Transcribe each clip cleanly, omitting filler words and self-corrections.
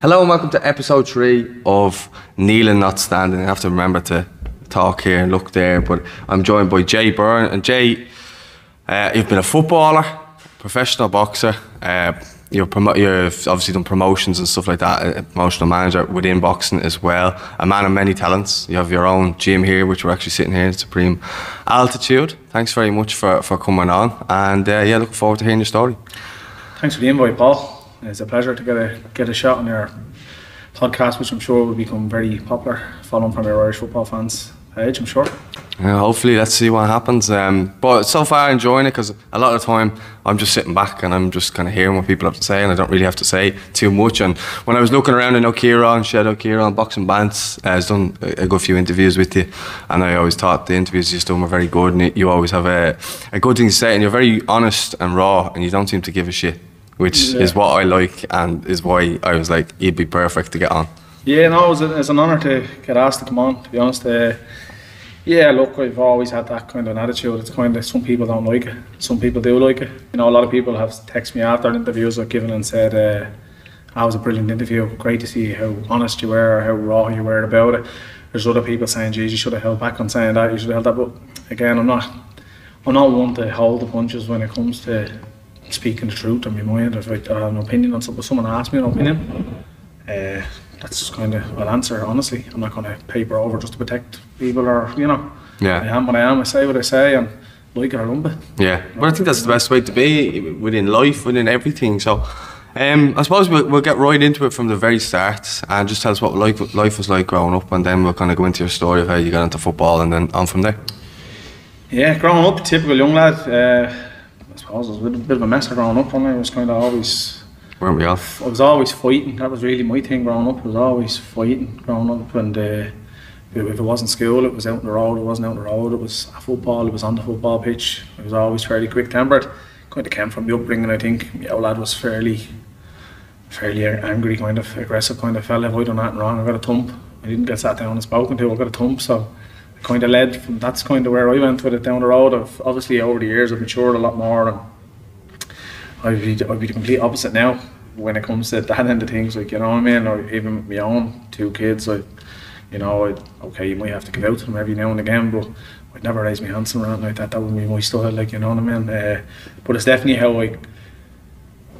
Hello and welcome to episode 3 of Kneeling Not Standing. I have to remember to talk here and look there, but I'm joined by Jay Byrne. And Jay, you've been a footballer, professional boxer, you've obviously done promotions and stuff like that, a promotional manager within boxing as well, a man of many talents. You have your own gym here, which we're actually sitting here at Supreme Altitude. Thanks very much for coming on, and yeah, looking forward to hearing your story. Thanks for the invite, Paul. It's a pleasure to get a shot on your podcast, which I'm sure will become very popular, following from your Irish football fans' age, I'm sure. Hopefully, let's see what happens. But so far, enjoying it, because a lot of the time I'm just sitting back and I'm just kind of hearing what people have to say, and I don't really have to say too much. And when I was looking around, I know Kieran, Shadow Kieran, Boxing Bants has done a good few interviews with you, and I always thought the interviews you've done were very good, and you always have a good thing to say, and you're very honest and raw, and you don't seem to give a shit, which is what I like, and is why I was like, he'd be perfect to get on. Yeah, no, it's an honour to get asked to come on, to be honest. Yeah, look, I've always had that kind of an attitude. It's kind of, some people don't like it, some people do like it. You know, a lot of people have texted me after interviews I've given and said, that was a brilliant interview, great to see how honest you were, how raw you were about it. There's other people saying, geez, you should have held back on saying that, you should have held that. But again, I'm not one to hold the punches when it comes to speaking the truth in my mind. If I have an opinion on something, someone asks me an opinion, that's just kind of, I'll answer honestly. I'm not going to paper over just to protect people, or, you know. Yeah. I am what I am, I say what I say, and like it or lump it. Yeah, but I think that's the best way to be within life, within everything. So I suppose we'll get right into it from the very start, and just tell us what life was like growing up, and then we'll kind of go into your story of how you got into football, and then on from there. Yeah, growing up, typical young lad. I suppose it was a bit of a mess growing up. I was kind of always... Weren't we all? I was always fighting. That was really my thing growing up. I was always fighting growing up, and if it wasn't school, it was out on the road. It wasn't out on the road, it was football, it was on the football pitch. I was always fairly quick-tempered. Kind of came from the upbringing, I think. My old lad was fairly angry, kind of aggressive kind of fella. If I done nothing wrong, I got a thump. I didn't get sat down and spoken to, I got a thump, so it kind of led from, that's kind of where I went with it down the road. Obviously over the years I've matured a lot more, and I'd be the complete opposite now when it comes to that end of things, like, you know what I mean, or even with my own 2 kids, okay, you might have to give out to them every now and again, but I'd never raise my hands around like that. That would be my style, like, you know what I mean. But it's definitely how I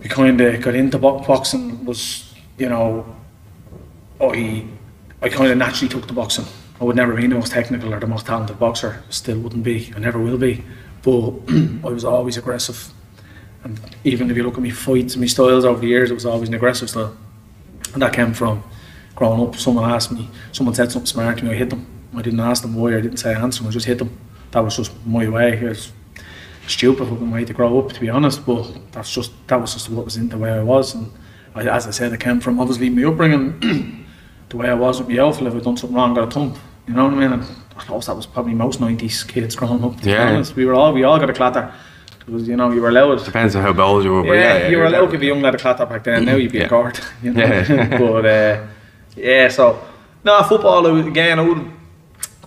kind of got into boxing. Was, you know, I kind of naturally took to boxing. I would never be the most technical or the most talented boxer, still wouldn't be, I never will be, but I was always aggressive. And even if you look at my fights, my styles over the years, it was always an aggressive style. And that came from growing up. Someone said something smart to me, I hit them. I didn't ask them why, I didn't say answer them, I just hit them. That was just my way. It was a stupid fucking way to grow up, to be honest, but that was just what was in the way I was. And as I said, it came from obviously my upbringing, the way I was with my outfit. If I'd done something wrong, got a thump. You know what I mean? And I suppose that was probably most 90s kids growing up, to be honest. We all got a clatter. It was, you know, you were allowed. Depends on how old you were. Yeah, you were allowed to give a young lad a clatter back then. Now you'd be a guard, you know. Yeah. But yeah, so no, football again.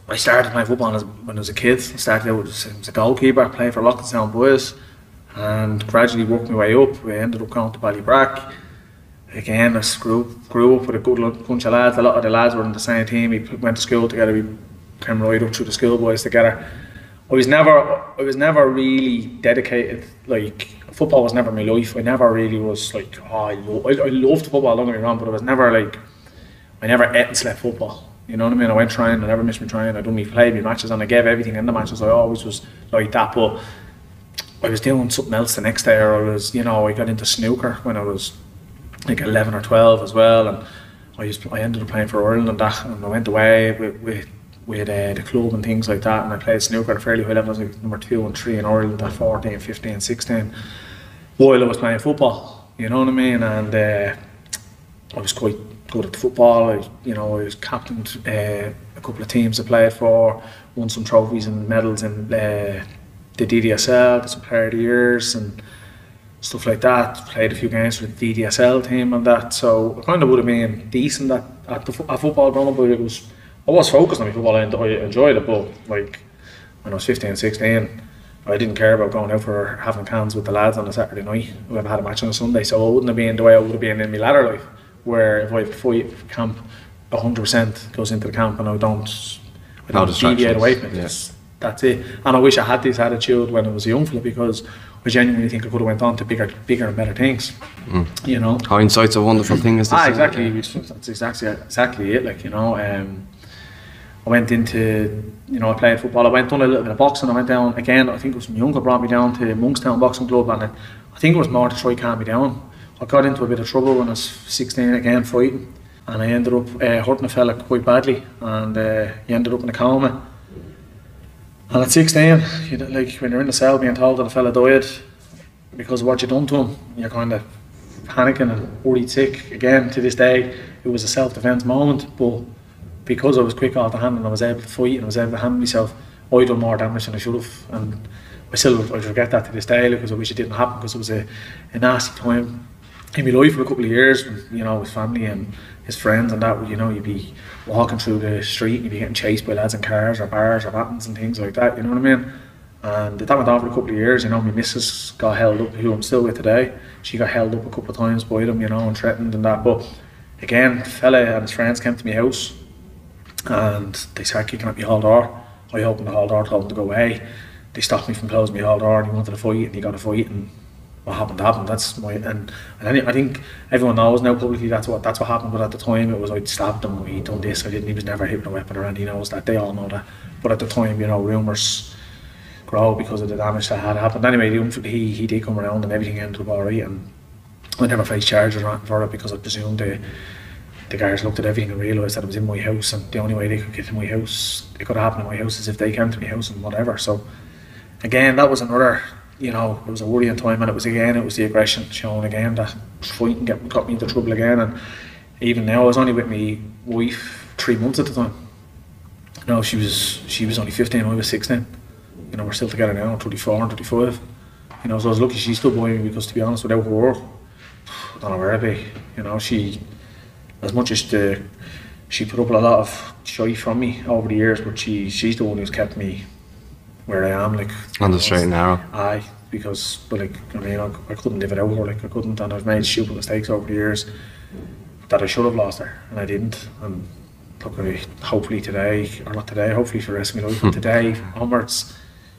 I started playing football when I was a kid. I started out as a goalkeeper, playing for Locktonstown Boys, and gradually worked my way up. We ended up going to Ballybrack. Again, I grew up with a good bunch of lads. A lot of the lads were in the same team. We went to school together. We came right up through the schoolboys together. I was never really dedicated. Like, football was never my life. I never really was like, I loved football, don't get me wrong, but I was never like, I never ate and slept football. You know what I mean? I went trying, I never missed my trying. I done played my matches, and I gave everything in the matches. I always was like that, but I was doing something else the next day, or I got into snooker when I was like 11 or 12 as well, and I ended up playing for Ireland and that, and I went away with the club and things like that, and I played snooker at a fairly high level. I was like number 2 and 3 in Ireland at 14, 15, 16 while I was playing football, you know what I mean. And I was quite good at football. I was captained a couple of teams I played for, won some trophies and medals in the DDSL, some player of the years and stuff like that. Played a few games for the DDSL team and that, so I kind of would have been decent at football growing up. But I was focused on my football, and I enjoyed it, but like when I was 15, 16, I didn't care about going out for having cans with the lads on a Saturday night. We had a match on a Sunday, so I wouldn't have been the way I would have been in my latter life. where if I fight for camp, 100% goes into the camp, and I don't deviate away from it. Yes. That's it. And I wish I had this attitude when I was a young fella, because I genuinely think I could have went on to bigger and better things. You know, hindsight's a wonderful thing, is this? Exactly. That's exactly it. Like, you know, I went into, you know, I played football. I went on a little bit of boxing. I went down again. I think it was my uncle brought me down to Monkstown Boxing Club, and I think it was more to try calm me down. I got into a bit of trouble when I was 16 again, fighting, and I ended up hurting a fella quite badly, and he ended up in a coma. And at 16, you know, like when you're in the cell being told that a fella died because of what you done to him, you're kind of panicking and worried sick. Again, to this day, it was a self-defence moment, but because I was quick off the hand and I was able to fight and I was able to handle myself, I done more damage than I should have. And I regret that to this day, because I wish it didn't happen, because it was a nasty time in my life for a couple of years, you know, with family and his friends and that. You know, you'd be walking through the street and you'd be getting chased by lads in cars or bars or battens and things like that, you know what I mean? And that went on for a couple of years. You know, my missus got held up, who I'm still with today. She got held up a couple of times by them, you know, and threatened and that. But again, the fella and his friends came to my house and they started kicking at my hall door. I opened the hall door, told them to go away. They stopped me from closing my hall door, and he wanted to fight, and he got a fight, and what happened happened. That's my and I think everyone knows now publicly that's what happened. But at the time, it was I'd stabbed him, he done this, he was never hit with a weapon, or anything. He knows that, they all know that. But at the time, you know, rumours grow because of the damage that had happened. Anyway, he did come around and everything ended up alright, and I never faced charges or anything for it, because I presumed the guards looked at everything and realised that it was in my house, and the only way they could get in my house, it could have happened in my house, is if they came to my house and whatever. So again, that was another, you know, it was a worrying time, and it was the aggression shown again, that fighting got me into trouble again. And even now, I was only with my wife 3 months at the time. You know, she was only 15, I was 16. You know, we're still together now, 34 and 35. You know, so I was lucky she stood by me, because to be honest, without her, I don't know where I'd be. You know, as much as she put up a lot of shite from me over the years, but she's the one who's kept me where I am, like on the straight and narrow. Aye, because, but like, I mean, I couldn't live it out her, like I couldn't, and I've made stupid mistakes over the years that I should have lost her, and I didn't. And look, hopefully today, or not today, hopefully for the rest of my life, but today onwards,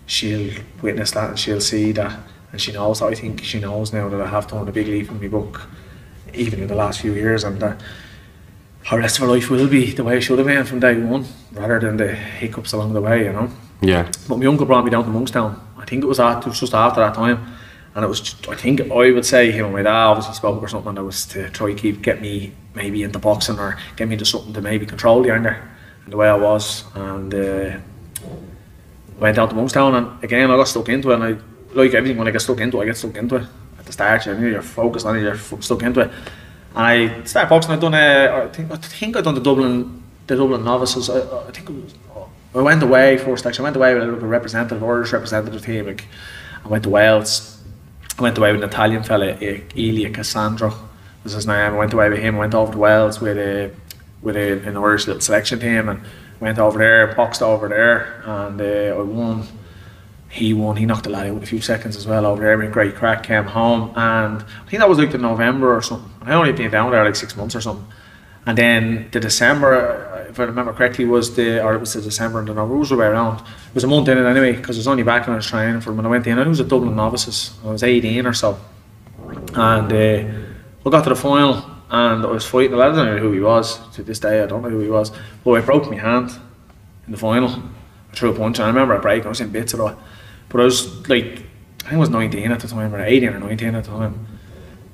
she'll witness that and she'll see that, and she knows that. I think she knows now that I have done a big leap in my book, even in the last few years, and that her rest of her life will be the way it should have been from day one, rather than the hiccups along the way, you know. Yeah. But my uncle brought me down to Monkstown. I think it was just after that time, and it was just, I think I would say him and my dad obviously spoke or something, and it was to try to get me maybe into boxing, or get me into something to maybe control the anger and the way I was. And I went down to Monkstown, and again I got stuck into it, and I, like everything, when I get stuck into it, I get stuck into it. At the start, you're focused on it, you're stuck into it. And I started boxing. I think I done the Dublin novices. I think it was, I went away first. Actually, I went away with a representative, Irish representative team. Like, I went to Wales. I went away with an Italian fella, Elia Cassandro was his name. I went away with him. I went over to Wales with an Irish little selection team, and went over there, boxed over there, and I won. He won. He knocked the lad out with a few seconds as well over there. With great crack, came home, and I think that was like the November or something. I only been down there like 6 months or something. And then the December, if I remember correctly, it was the December and the November, it was the way around. It was a month in it anyway, because I was only back when I was training for them, and I went in. I was at Dublin novices. I was 18 or so, and we got to the final, and I was fighting. I don't know who he was. To this day, I don't know who he was. But I broke my hand in the final. I threw a punch, and I remember a break. I was in bits of it. But I was like, I think I was 19 at the time, or 18 or 19 at the time.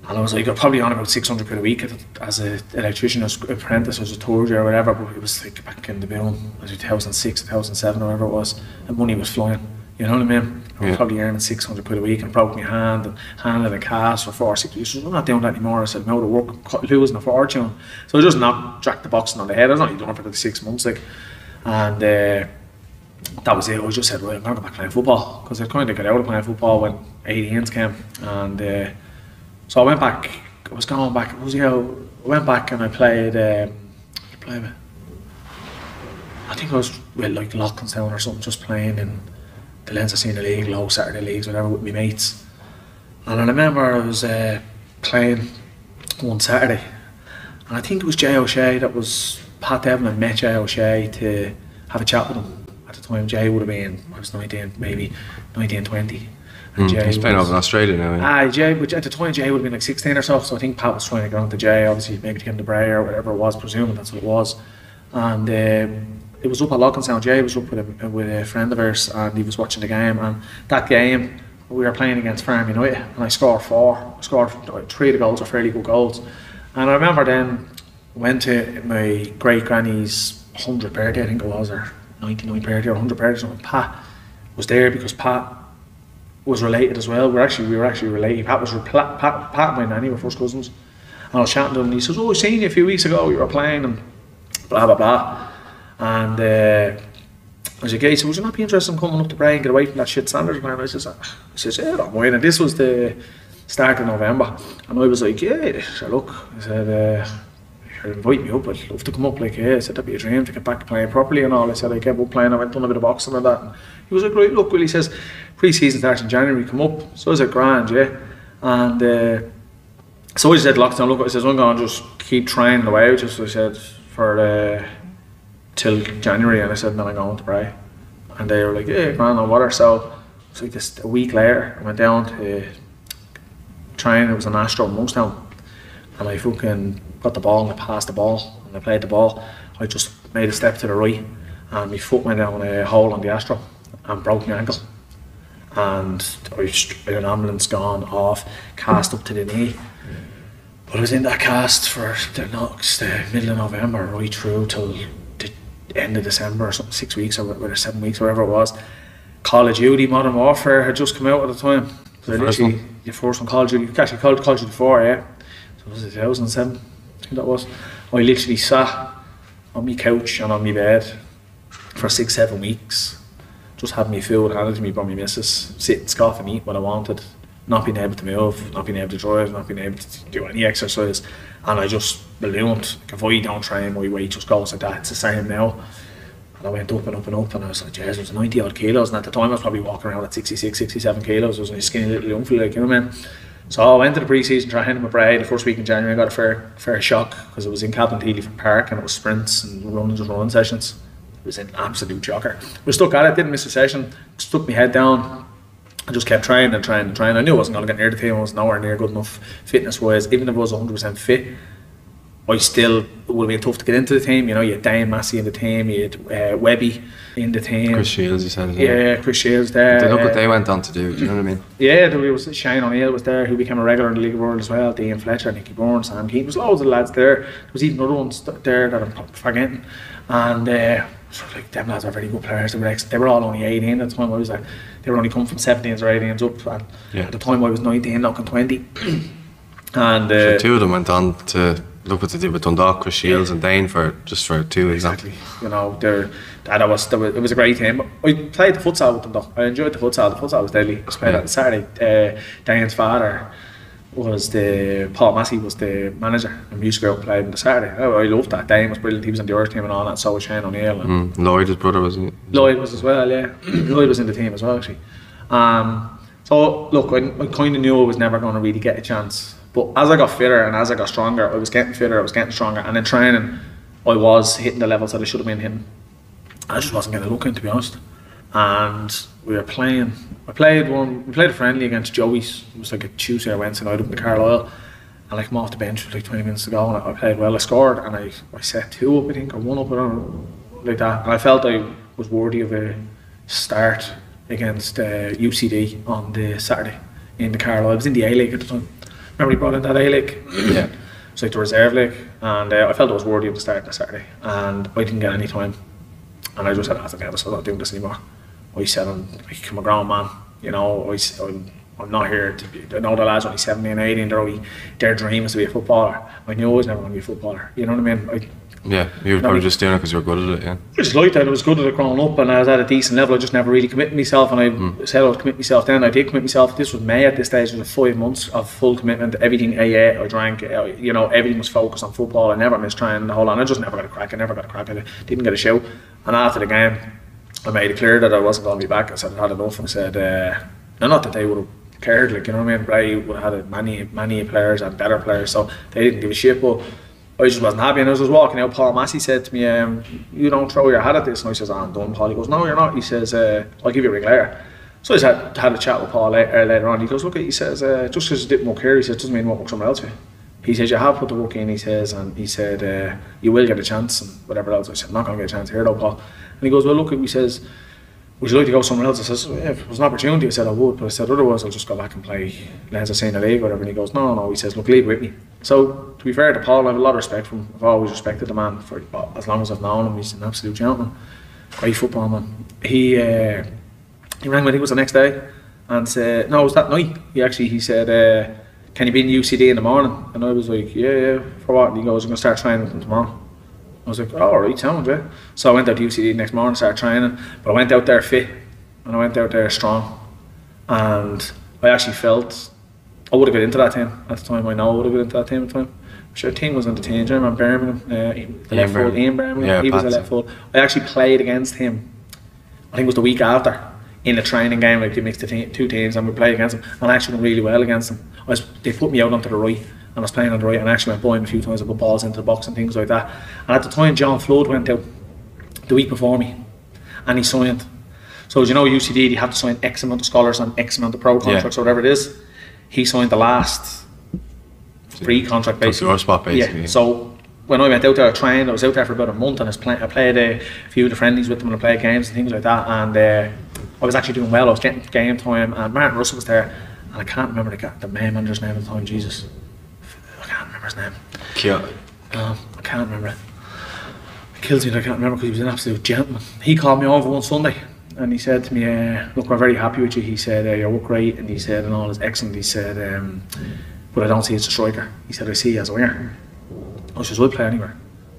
And I was like, probably on about 600 quid a week as an electrician, as an apprentice, as a tour or whatever. But it was like back in the boom, it was 2006, 2007, or whatever it was. And money was flying, you know what I mean? I was probably earning 600 quid a week, and broke my hand and handed a cast for 4 or 6 weeks. I'm not doing that anymore. I said, I'm out of work, losing a fortune. So I just dragged the boxing on the head. I was only doing it for the 6 months, like. And that was it. I just said, right, I'm going to go back playing football, because I kind of got out of playing football when 18s came. And so I went back. I was going back. I went back and I played. I think I was with like Locktonstown or something, just playing in the Leinster Senior League, low Saturday leagues, whatever, with my mates. And I remember I was playing one Saturday, And I think it was Jay O'Shea that was, Pat Devlin had met Jay O'Shea to have a chat with him. At the time, Jay would have been, I was 19, maybe 19, 20. And he's playing over in Australia now. Yeah. Jay, but at the time Jay would have been like 16 or so I think Pat was trying to get on to Jay, obviously maybe to get him the Bray or whatever it was, presuming that's what it was. And it was up at Lockingstown. Jay was up with a friend of ours, and he was watching the game, and that game we were playing against Farm United, and I scored 4. I scored 3 of the goals were fairly good goals. And I remember then went to my great granny's 100th birthday, I think it was, or 99th birthday or 100th birthday or something. Pat was there because Pat was related as well. We were actually related. Pat and my nanny were first cousins. And I was chatting to him, and he says, "Oh, I seen you a few weeks ago. You were playing and blah blah blah." And I was like, "Yeah." He said, "Would you not be interested in coming up to Bray and get away from that shit Sanders plan?" I says, "Yeah, I don't mind." And this was the start of November, and I was like, "Yeah, sure, look." I said, "You're inviting me up. I'd love to come up." Like, yeah, I said, "That'd be a dream to get back to playing properly and all." I said, "I kept up playing. I went done a bit of boxing and that." And he was like, "Right, look, Will," he says, "pre-season starts in January, come up." So I said, "Grand, yeah." And so I said, "Lockdown, look," I says, "I'm going to just keep trying away," just I said, for till January. And I said, "Then I'm going to Bray." And they were like, "Yeah, grand, no water." So it's like this, a week later, I went down to train. It was an Astro in Monkstown, and I fucking got the ball and I passed the ball and I played the ball. I just made a step to the right and my foot went down a hole on the Astro and broke my ankle. And I had an ambulance gone off, cast up to the knee. But I was in that cast for the middle of November right through till the end of December or something, 6 weeks or 7 weeks, whatever it was. Call of Duty Modern Warfare had just come out at the time. So the first one, Call of Duty, actually Call of Duty 4, yeah. So was it 2007? I think that was. I literally sat on my couch and on my bed for 6-7 weeks. Just had my food handed to me by my missus, sit, scoff and eat what I wanted, not being able to move, not being able to drive, not being able to do any exercise, and I just ballooned. Like if I don't train, my weight just goes like that. It's the same now. And I went up and up and up, and I was like, "Jeez, it was 90 odd kilos," and at the time I was probably walking around at 66, 67 kilos. I was a skinny little young fella, like, you know what I mean? So I went to the pre-season training with Bray the first week in January. I got a fair shock because it was in Captain Park and it was sprints and running sessions. It was an absolute shocker. We stuck at it, didn't miss a session, stuck my head down. I just kept trying and trying and trying. I knew I wasn't going to get near the team. I was nowhere near good enough fitness-wise. Even if I was 100% fit, I still, it would have been tough to get into the team. You know, you had Dane Massey in the team, you had Webby in the team. Chris Shields, you said. Yeah, Chris Shields there. Look what they went on to do you know what I mean? Yeah, there was Shane O'Neill was there, who became a regular in the League of World as well. Dean Fletcher, Nicky Bourne, Sam Keane. There was loads of lads there. There was even other ones there that I'm forgetting. And so like them lads are very good players. They were all only 18 at the time. I was like, they were only coming from 17s or 18s up. And at the time I was 19, knocking 20. And so 2 of them went on to look what they did with Dundalk, Chris Shields and Dane for 2 exactly. You know, it was a great team. I played the futsal with Dundalk. I enjoyed the futsal. The futsal was deadly. I played on Saturday. Dane's father was Paul Massey was the manager, and we used to go out played on the Saturday. I loved that. Dane was brilliant. He was on the Irish team and all that. So was Shane O'Neill. Lloyd, his brother, was he? Lloyd was as well. Yeah, Lloyd was in the team as well actually. So look, I kind of knew I was never going to really get a chance. But as I got fitter and as I got stronger, I was getting fitter, I was getting stronger, and in training I was hitting the levels that I should have been hitting. I just wasn't getting a look in, to be honest. And we were playing, we played a friendly against Joey's. It was like a Tuesday or Wednesday night up in the Carlisle, and I come off the bench with like 20 minutes to go, and I played well. I scored, and I set 2 up, I think, or 1 up, or like that. And I felt I was worthy of a start against UCD on the Saturday in the Carlisle. I was in the A-League at the time. Remember he brought in that A-League? Yeah. It was like the reserve league, and I felt I was worthy of the start on the Saturday, and I didn't get any time. And I just said, "After this, I'm not doing this anymore." I said, "I'm a grown man, you know. I'm not here to be." I know the lads only 17, 18. Their dream is to be a footballer. I knew I was never going to be a footballer. You know what I mean? You were probably just doing it because you were good at it. Yeah. I just liked it. I was good at it growing up, and I was at a decent level. I just never really committed myself, and I said I would commit myself. Then I did commit myself. This was May at this stage. It was 5 months of full commitment. Everything I ate, I drank. You know, everything was focused on football. I never missed training the whole lot. I just never got a crack. I didn't get a show. And after the game, I made it clear that I wasn't going to be back. I said I had enough, and I said, not that they would have cared, like, you know what I mean. Bray would have had many players and better players, so they didn't give a shit. But I just wasn't happy, and as I was walking out, Paul Massey said to me, you don't throw your hat at this. And I says, I'm done, Paul. He goes, no, you're not. He says, I'll give you a ring later. So I had a chat with Paul later on. He goes, look, he says, just because you didn't work here, he says, doesn't mean you won't work somewhere else. He says, you have put the work in, he says, and he said, you will get a chance and whatever else. I said, I'm not going to get a chance here though, Paul. And he goes, well, look, he says, would you like to go somewhere else? I says, yeah, if it was an opportunity, I said I would, but I said otherwise I'll just go back and play Lads of St. League or whatever. And he goes, no, he says, look, leave it with me. So to be fair to Paul, I have a lot of respect for him. I've always respected the man for as long as I've known him. He's an absolute gentleman, great football man. He rang me, I think it was the next day, and said, no, it was that night. He said, can you be in UCD in the morning? And I was like, yeah, for what? And he goes, I'm going to start training with them tomorrow. I was like, oh, alright, sound, yeah. So I went out to UCD the next morning, started training, but I went out there fit, and I went out there strong. And I actually felt I would have got into that team at the time. I know I would have got into that team at the time. I'm sure the team was on the team, I remember Birmingham, the left full, Ian Birmingham, he was the left full. I actually played against him, I think it was the week after, in the training game. Like, they mixed the two teams and we played against him, and I actually went really well against him. They put me out onto the right, and I was playing on the right, and I actually went by him a few times. I put balls into the box and things like that. And at the time, John Flood went out the week before me, and he signed. So as you know, UCD, you have to sign X amount of scholars and X amount of pro contracts, or whatever it is. He signed the last free contract, basically. Your spot, basically. Yeah. So when I went out there, I trained. I was out there for about a month, and I played a few of the friendlies with them, and I played games and things like that. And I was actually doing well. I was getting game time, and Martin Russell was there, and I can't remember the main manager's name at the time. Jesus, I can't remember his name. I can't remember it. It kills me that I can't remember, because he was an absolute gentleman. He called me over one Sunday, and he said to me, look, we're very happy with you. He said, your work great, and he said, and all is excellent. He said, but I don't see you as a striker. He said, I see you as a winger. I said, I'll play anywhere.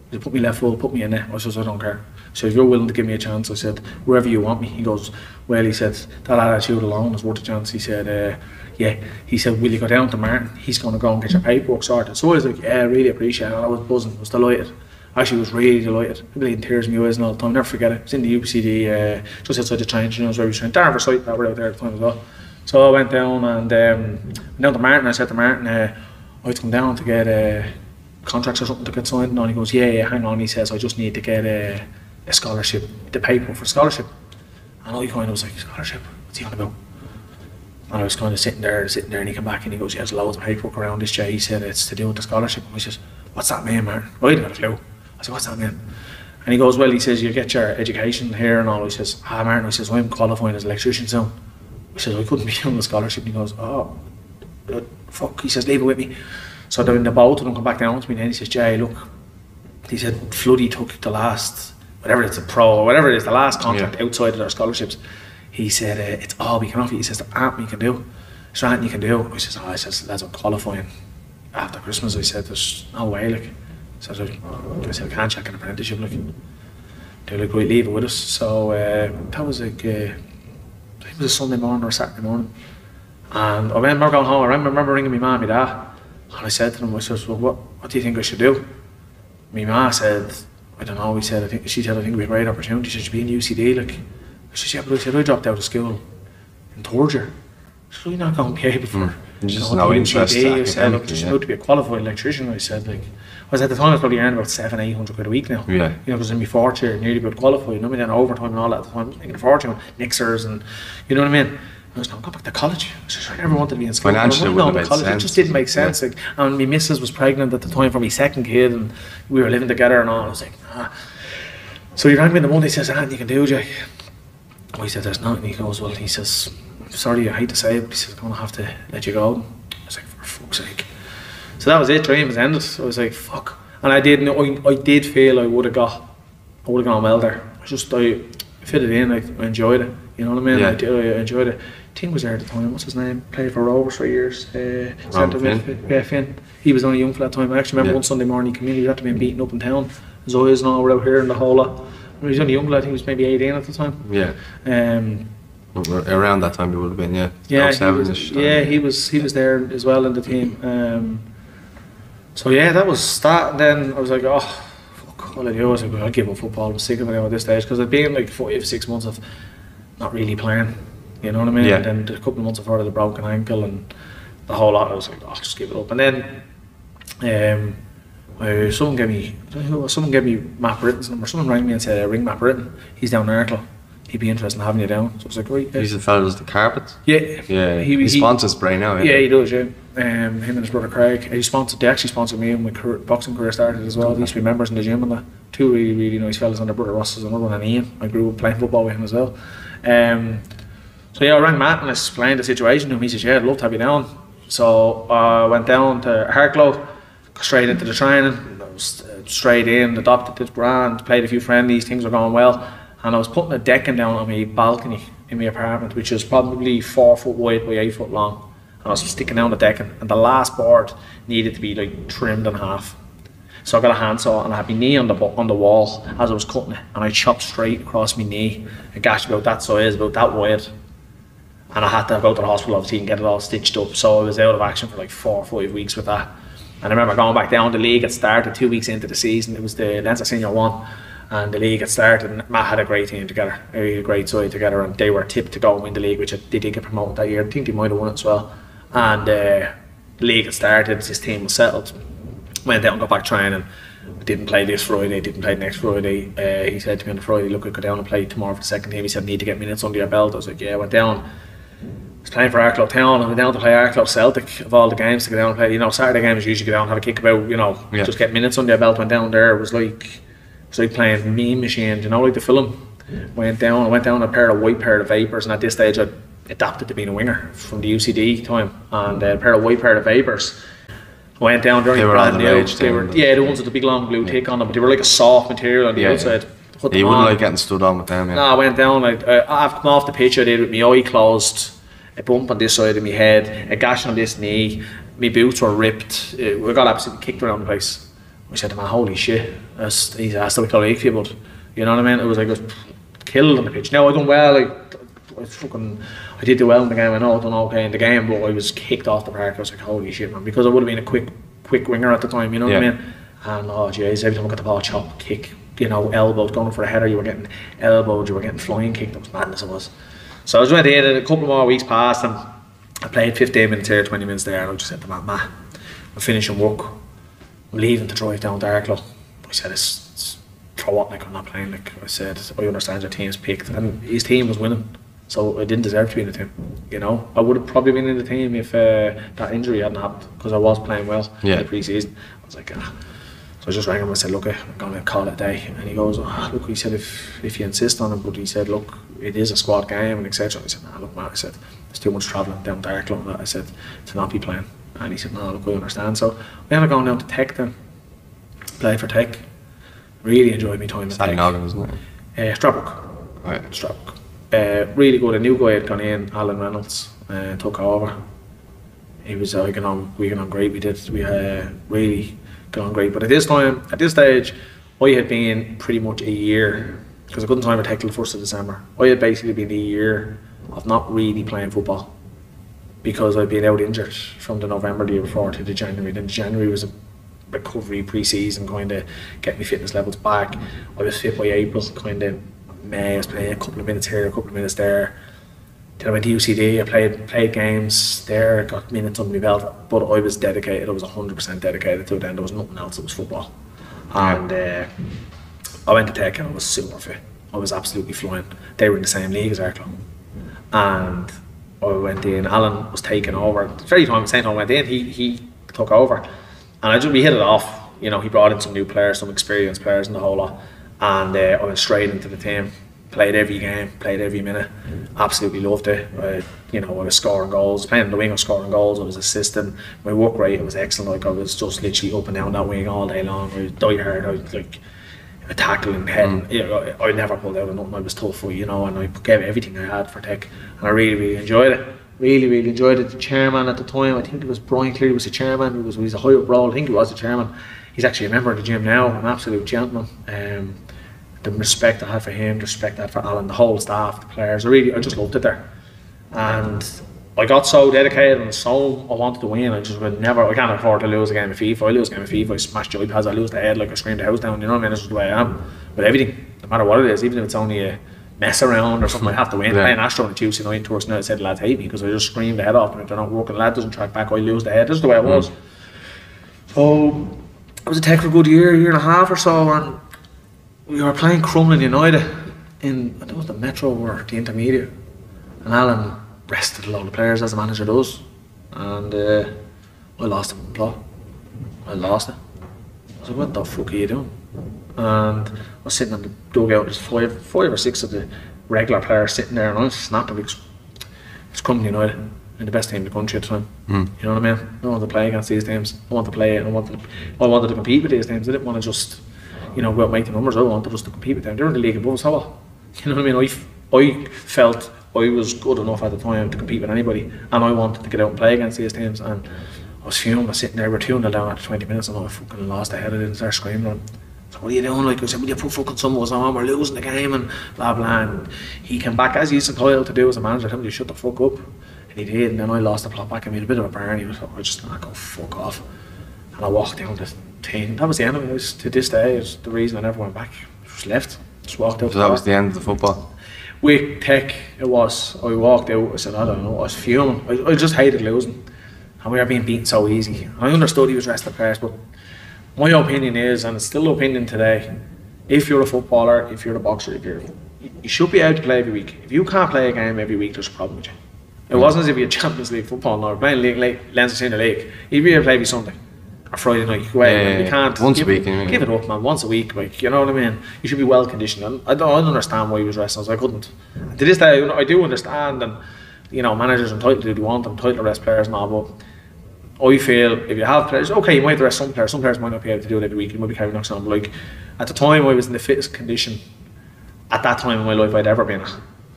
He said, put me left full, put me in there. I said, I don't care. So if you're willing to give me a chance, I said, wherever you want me. He goes, well, he said, that attitude alone is worth a chance. He said, yeah. He said, will you go down to Martin? He's going to go and get your paperwork sorted. So I was like, yeah, I really appreciate it. And I was buzzing, I was delighted. Actually, was really delighted. I bleeding tears in my eyes and all the time. Never forget it. It was in the UCD, just outside the train. You know, where we trained. Darver site that were out there at the time as well. So I went down and went down to Martin. I said to Martin, I had to come down to get contracts or something to get signed. And he goes, yeah, hang on. He says, I just need to get a scholarship, the paper for scholarship. And I kind of was like, scholarship? What's he on about? And I was kind of sitting there, and he came back and he goes, yeah, there's loads of paperwork around this, Jay. He said, it's to do with the scholarship. And I says, what's that mean, Martin? I didn't have a clue. I said, what's that mean? And he goes, well, he says, you get your education here and all. He says, Martin, I says, I'm qualifying as an electrician soon. He says, I couldn't be on the scholarship. And he goes, oh, fuck. He says, leave it with me. So they're in the boat and come back down to me, and he says, Jay, look, he said, Floody took the last, whatever it's a pro or whatever it is, the last contract outside of their scholarships. He said, it's all we can offer. He says, there's anything you can do. Is there anything you can do? I says, lads, I'm qualifying after Christmas. I said, there's no way, like. So I said, I can't check an apprenticeship, like. They're like, right, leave it with us. So that was like, I think it was a Sunday morning or a Saturday morning. And I remember going home, I remember ringing my mum and my dad. And I said to them, I said, well, what do you think I should do? My ma said, I don't know, she said, I think it'd be a great opportunity. She said, be in UCD, like. She said, yeah, but I said, I dropped out of school in third year. So you're not going to be able for just no interest. I said, look, just about to be a qualified electrician. I said, like, I was at the time I was probably earning about 700-800 quid a week now. Yeah. You know, because in my fourth year, nearly about qualified. You know, then overtime and all that at the time. I was making a fortune, Nixers and you know what I mean. I was going, go back to college. I said, I never wanted to be in school. Financially, it wouldn't have made sense. It just didn't make sense. Like, and my missus was pregnant at the time for my second kid, and we were living together and all. I was like, nah. So he rang me in the Monday. He says, anything you can do, Jay? I said, there's nothing. He goes, well, he says, sorry, I hate to say it, but he says, I'm going to have to let you go. I was like, for fuck's sake. So that was it, dream was ended. I was like, fuck. And I did feel I would have gone well there. I fit it in, I enjoyed it. You know what I mean? Yeah. I enjoyed it. Tim was there at the time, what's his name? Played for Rovers for years. Finn. He was only young for that time. I actually remember one Sunday morning he came in, he had to be beaten up in town. His eyes and all were out here in the whole lot. He was only young, I think he was maybe 18 at the time. Yeah. Around that time he would have been, yeah. Yeah, he was there as well in the team. So yeah, that was that. And then I was like, oh, fuck, all I do. I was like, I'll give up football. I'm sick of it now at this stage, because I'd been like 5-6 months of not really playing. You know what I mean? Yeah. And then a couple of months before the broken ankle and the whole lot. I was like, oh, just give it up. And then Someone gave me, I don't know who it was, someone gave me Matt Britton's number. Someone rang me and said, ring Matt Britton. He's down in Arklow. He'd be interested in having you down. So I was like, right. He's the fellow who does the carpets. Yeah. He sponsors Bray now. Yeah, he does. Yeah. Him and his brother Craig. They actually sponsored me and my boxing career started as well. They used to be members in the gym and that. Two really, really nice fellas. And their brother Ross is another one, and Ian. I grew up playing football with him as well. So yeah, I rang Matt and I explained the situation to him. He said, yeah, I'd love to have you down. So I went down to Arklow, straight into the training. I was straight in, adopted this brand, played a few friendlies, things were going well. And I was putting a decking down on my balcony in my apartment, which was probably 4 foot wide by 8 foot long. And I was sticking down the decking, and the last board needed to be like trimmed in half. So I got a handsaw and I had my knee on the wall as I was cutting it, and I chopped straight across my knee, a gash about that size, about that wide. And I had to go to the hospital obviously and get it all stitched up. So I was out of action for like 4 or 5 weeks with that. And I remember going back down, the league had started 2 weeks into the season. It was the Leinster Senior 1, and the league had started, and Matt had a great team together, a really great side together, and they were tipped to go and win the league, which they did get promoted that year. I think they might have won it as well. And the league had started, his team was settled. Went down and got back training. I didn't play this Friday, didn't play next Friday. He said to me on the Friday, look, I go down and play tomorrow for the second team. He said, need to get minutes under your belt. I was like, yeah. I went down. I was playing for Arklow Town. I went down to play Arklow Celtic of all the games to go down and play. You know, Saturday games usually go down and have a kick about, you know, just get minutes under your belt. Went down there. It was like playing Mean Machine, you know, like the film. I went down a pair of white pair of Vapors, and at this stage I adapted to being a winger from the UCD time, and a pair of white pair of Vapors. I went down there. They were on the age. They were the ones with the big long blue tick on them, but they were like a soft material on the outside. Yeah, you wouldn't like getting stood on with them. Yeah. No, I went down. I've come off the pitch. I did with my eye closed, a bump on this side of my head, a gash on this knee. My boots were ripped. We got absolutely kicked around the place. I said to man, holy shit, that's still a league for, but you know what I mean? It was like I was killed on the pitch. Now I done well. I did do well in the game. I know I done okay in the game, but I was kicked off the park. I was like, holy shit, man, because I would have been a quick winger at the time. You know what I mean? And oh jeez, every time I got the ball, chop, kick, you know, elbows, going for a header, you were getting elbowed, you were getting flying kicked. It was madness. It was. So I was went in, and a couple more weeks passed, and I played 15 minutes here, 20 minutes there, and I just said to Matt, I'm finishing work. I'm leaving to drive down to Arklow. I said, it's for what, like, I'm not playing. Like I said, I understand your team's picked, and his team was winning, so I didn't deserve to be in the team. You know, I would have probably been in the team if that injury hadn't happened, because I was playing well in the pre-season. I was like, So I just rang him and said, look, I'm going to call it a day. And he goes, look, he said, if you insist on it, but he said, look, it is a squad game and etc. I said, look, Matt, I said, there's too much travelling down to Arklow. I said, to not be playing. And he said, no, look, I understand. So we ended up going down to Tech then, played for Tech. Really enjoyed my time at Tech. Noggin, wasn't it? Stradbrook. Right. Stradbrook. Really good. A new guy had gone in, Alan Reynolds, took over. He was we got on great. We really got on great. But at this stage, I had been pretty much a year, because I couldn't time at Tech till the 1st of December. I had basically been a year of not really playing football, because I'd been out injured from the November the year before to the January. Then January was a recovery pre-season, kind of get my fitness levels back. I was fit by April, kind of May. I was playing a couple of minutes here, a couple of minutes there. Then I went to UCD. I played games there, got minutes under my belt, but I was dedicated. I was 100% dedicated to it. Then there was nothing else. It was football, and I went to Tech and I was super fit. I was absolutely flying. They were in the same league as Arklow, and I went in. Alan was taking over. The very same time I went in, he took over, and we hit it off. You know, he brought in some new players, some experienced players in the whole lot, and I went straight into the team. Played every game, played every minute. Absolutely loved it. You know, I was scoring goals, playing in the wing, I was scoring goals. I was assisting. My work rate was excellent. Like I was just literally up and down that wing all day long. I was die hard. I was like tackling, heading. You know, I never pulled out of nothing. I was tough for, you know, and I gave everything I had for Tech, and I really enjoyed it. Really enjoyed it. The chairman at the time, I think it was Brian Cleary, was the chairman. He was a high up role. I think he was the chairman. He's actually a member of the gym now. An absolute gentleman. The respect I had for him, the respect I had for Alan, the whole staff, the players, I just loved it there. And I got so dedicated and so I wanted to win. I can't afford to lose a game of FIFA. I lose a game of FIFA, I smash joy pads, I lose the head, like I scream the house down, you know what I mean? This is the way I am with everything, no matter what it is, even if it's only a mess around or something, I have to win. Playing Astro on a Tuesday night towards now, I said the lads hate me because I just scream the head off, and if they're not working, the lad doesn't track back, I lose the head. This is the way it was. So I was a tech for a good year and a half or so, and we were playing Crumlin United in, I think it was the Metro or the Intermediate, and Alan rested a load of players as the manager does, and I lost the plot. I lost it. I was like, what the fuck are you doing? And I was sitting in the dugout, there's five or six of the regular players sitting there, and I was snapping because it's Crumlin United and the best team in the country at the time. You know what I mean? I wanted to play against these teams. I wanted to play and I wanted to compete with these teams. I didn't want to just, you know, go out and make the numbers. I wanted just to compete with them. They were in the league above us, how well? You know what I mean? I felt I was good enough at the time to compete with anybody, and I wanted to get out and play against these teams. And I was fuming. I was sitting there, we're 2-0 down after 20 minutes, and I fucking lost the head of it and started screaming. So what are you doing? Like I said, will you put fucking some of us on? We're losing the game and blah blah. And he came back as he's entitled to do as a manager. Him to shut the fuck up, and he did. And then I lost the plot back. I made a bit of a Barney. I just go fuck off, and I walked down the thing. That was the end of it. To this day, it's the reason I never went back. Just left. Just walked out. So that was the end of the football. With Tech, it was. I walked out. I said, I don't know. I was fuming. I just hated losing, and we were being beaten so easy. I understood he was resting players, but my opinion is, and it's still the opinion today, if you're a footballer, if you're a boxer, you should be able to play every week. If you can't play a game every week, there's a problem with you. It wasn't as if you had Champions League football now, playing Leinster Senior League. You'd be able to play every Sunday or Friday night. You go out, you can't. Once a week. Give it up, man. Once a week, like, you know what I mean? You should be well conditioned. And I don't understand why he was resting. I couldn't. To this day, I do understand, and you know, managers are entitled to do what they want, and entitled to rest players and all, but I feel if you have players, okay, you might rest some players might not be able to do it every week, you might be carrying knocks on, but like, at the time I was in the fittest condition at that time in my life I'd ever been at,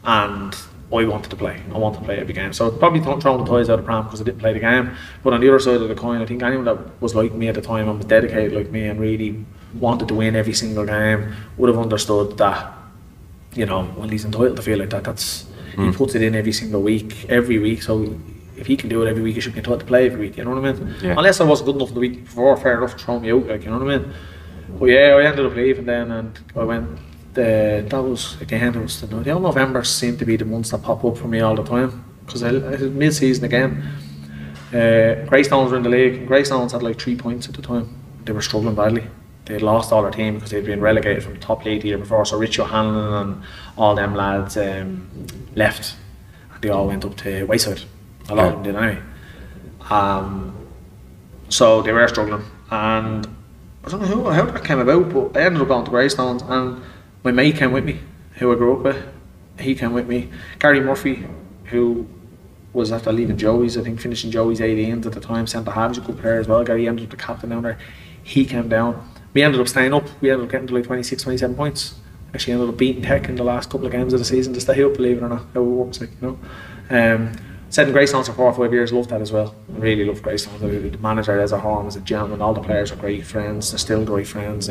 and I wanted to play. I wanted to play every game, so probably throwing the toys out of pram because I didn't play the game. But on the other side of the coin, I think anyone that was like me at the time and was dedicated like me and really wanted to win every single game would have understood that, you know, well, he's entitled to feel like that. That's he puts it in every single week, every week, so if he can do it every week, he should be entitled to play every week, you know what I mean? Yeah. Unless I wasn't good enough the week before, fair enough to throw me out, like, you know what I mean? But yeah, I ended up leaving then, and I went, that was, again, it was the November seemed to be the months that pop up for me all the time, because I was mid-season again. Greystones were in the league, and Greystones had like 3 points at the time. They were struggling badly. They had lost all their team because they'd been relegated from the top league the year before, so Rich O'Hanlon and all them lads left, and they all went up to Wayside. A lot of them did anyway. So they were struggling, and I don't know how that came about, but I ended up going to Greystones, and my mate came with me, who I grew up with. He came with me. Gary Murphy, who was after leaving Joey's, I think finishing Joey's 18s at the time, centre half, was a good player as well. Gary ended up the captain down there. He came down. We ended up staying up. We ended up getting to like 26, 27 points. Actually ended up beating Tech in the last couple of games of the season to stay up, believe it or not, how it works, like, you know. Sat in Greystones for 4 or 5 years, loved that as well. I really loved Greystones. The manager, as a Horn, was a gentleman. All the players are great friends. They're still great friends.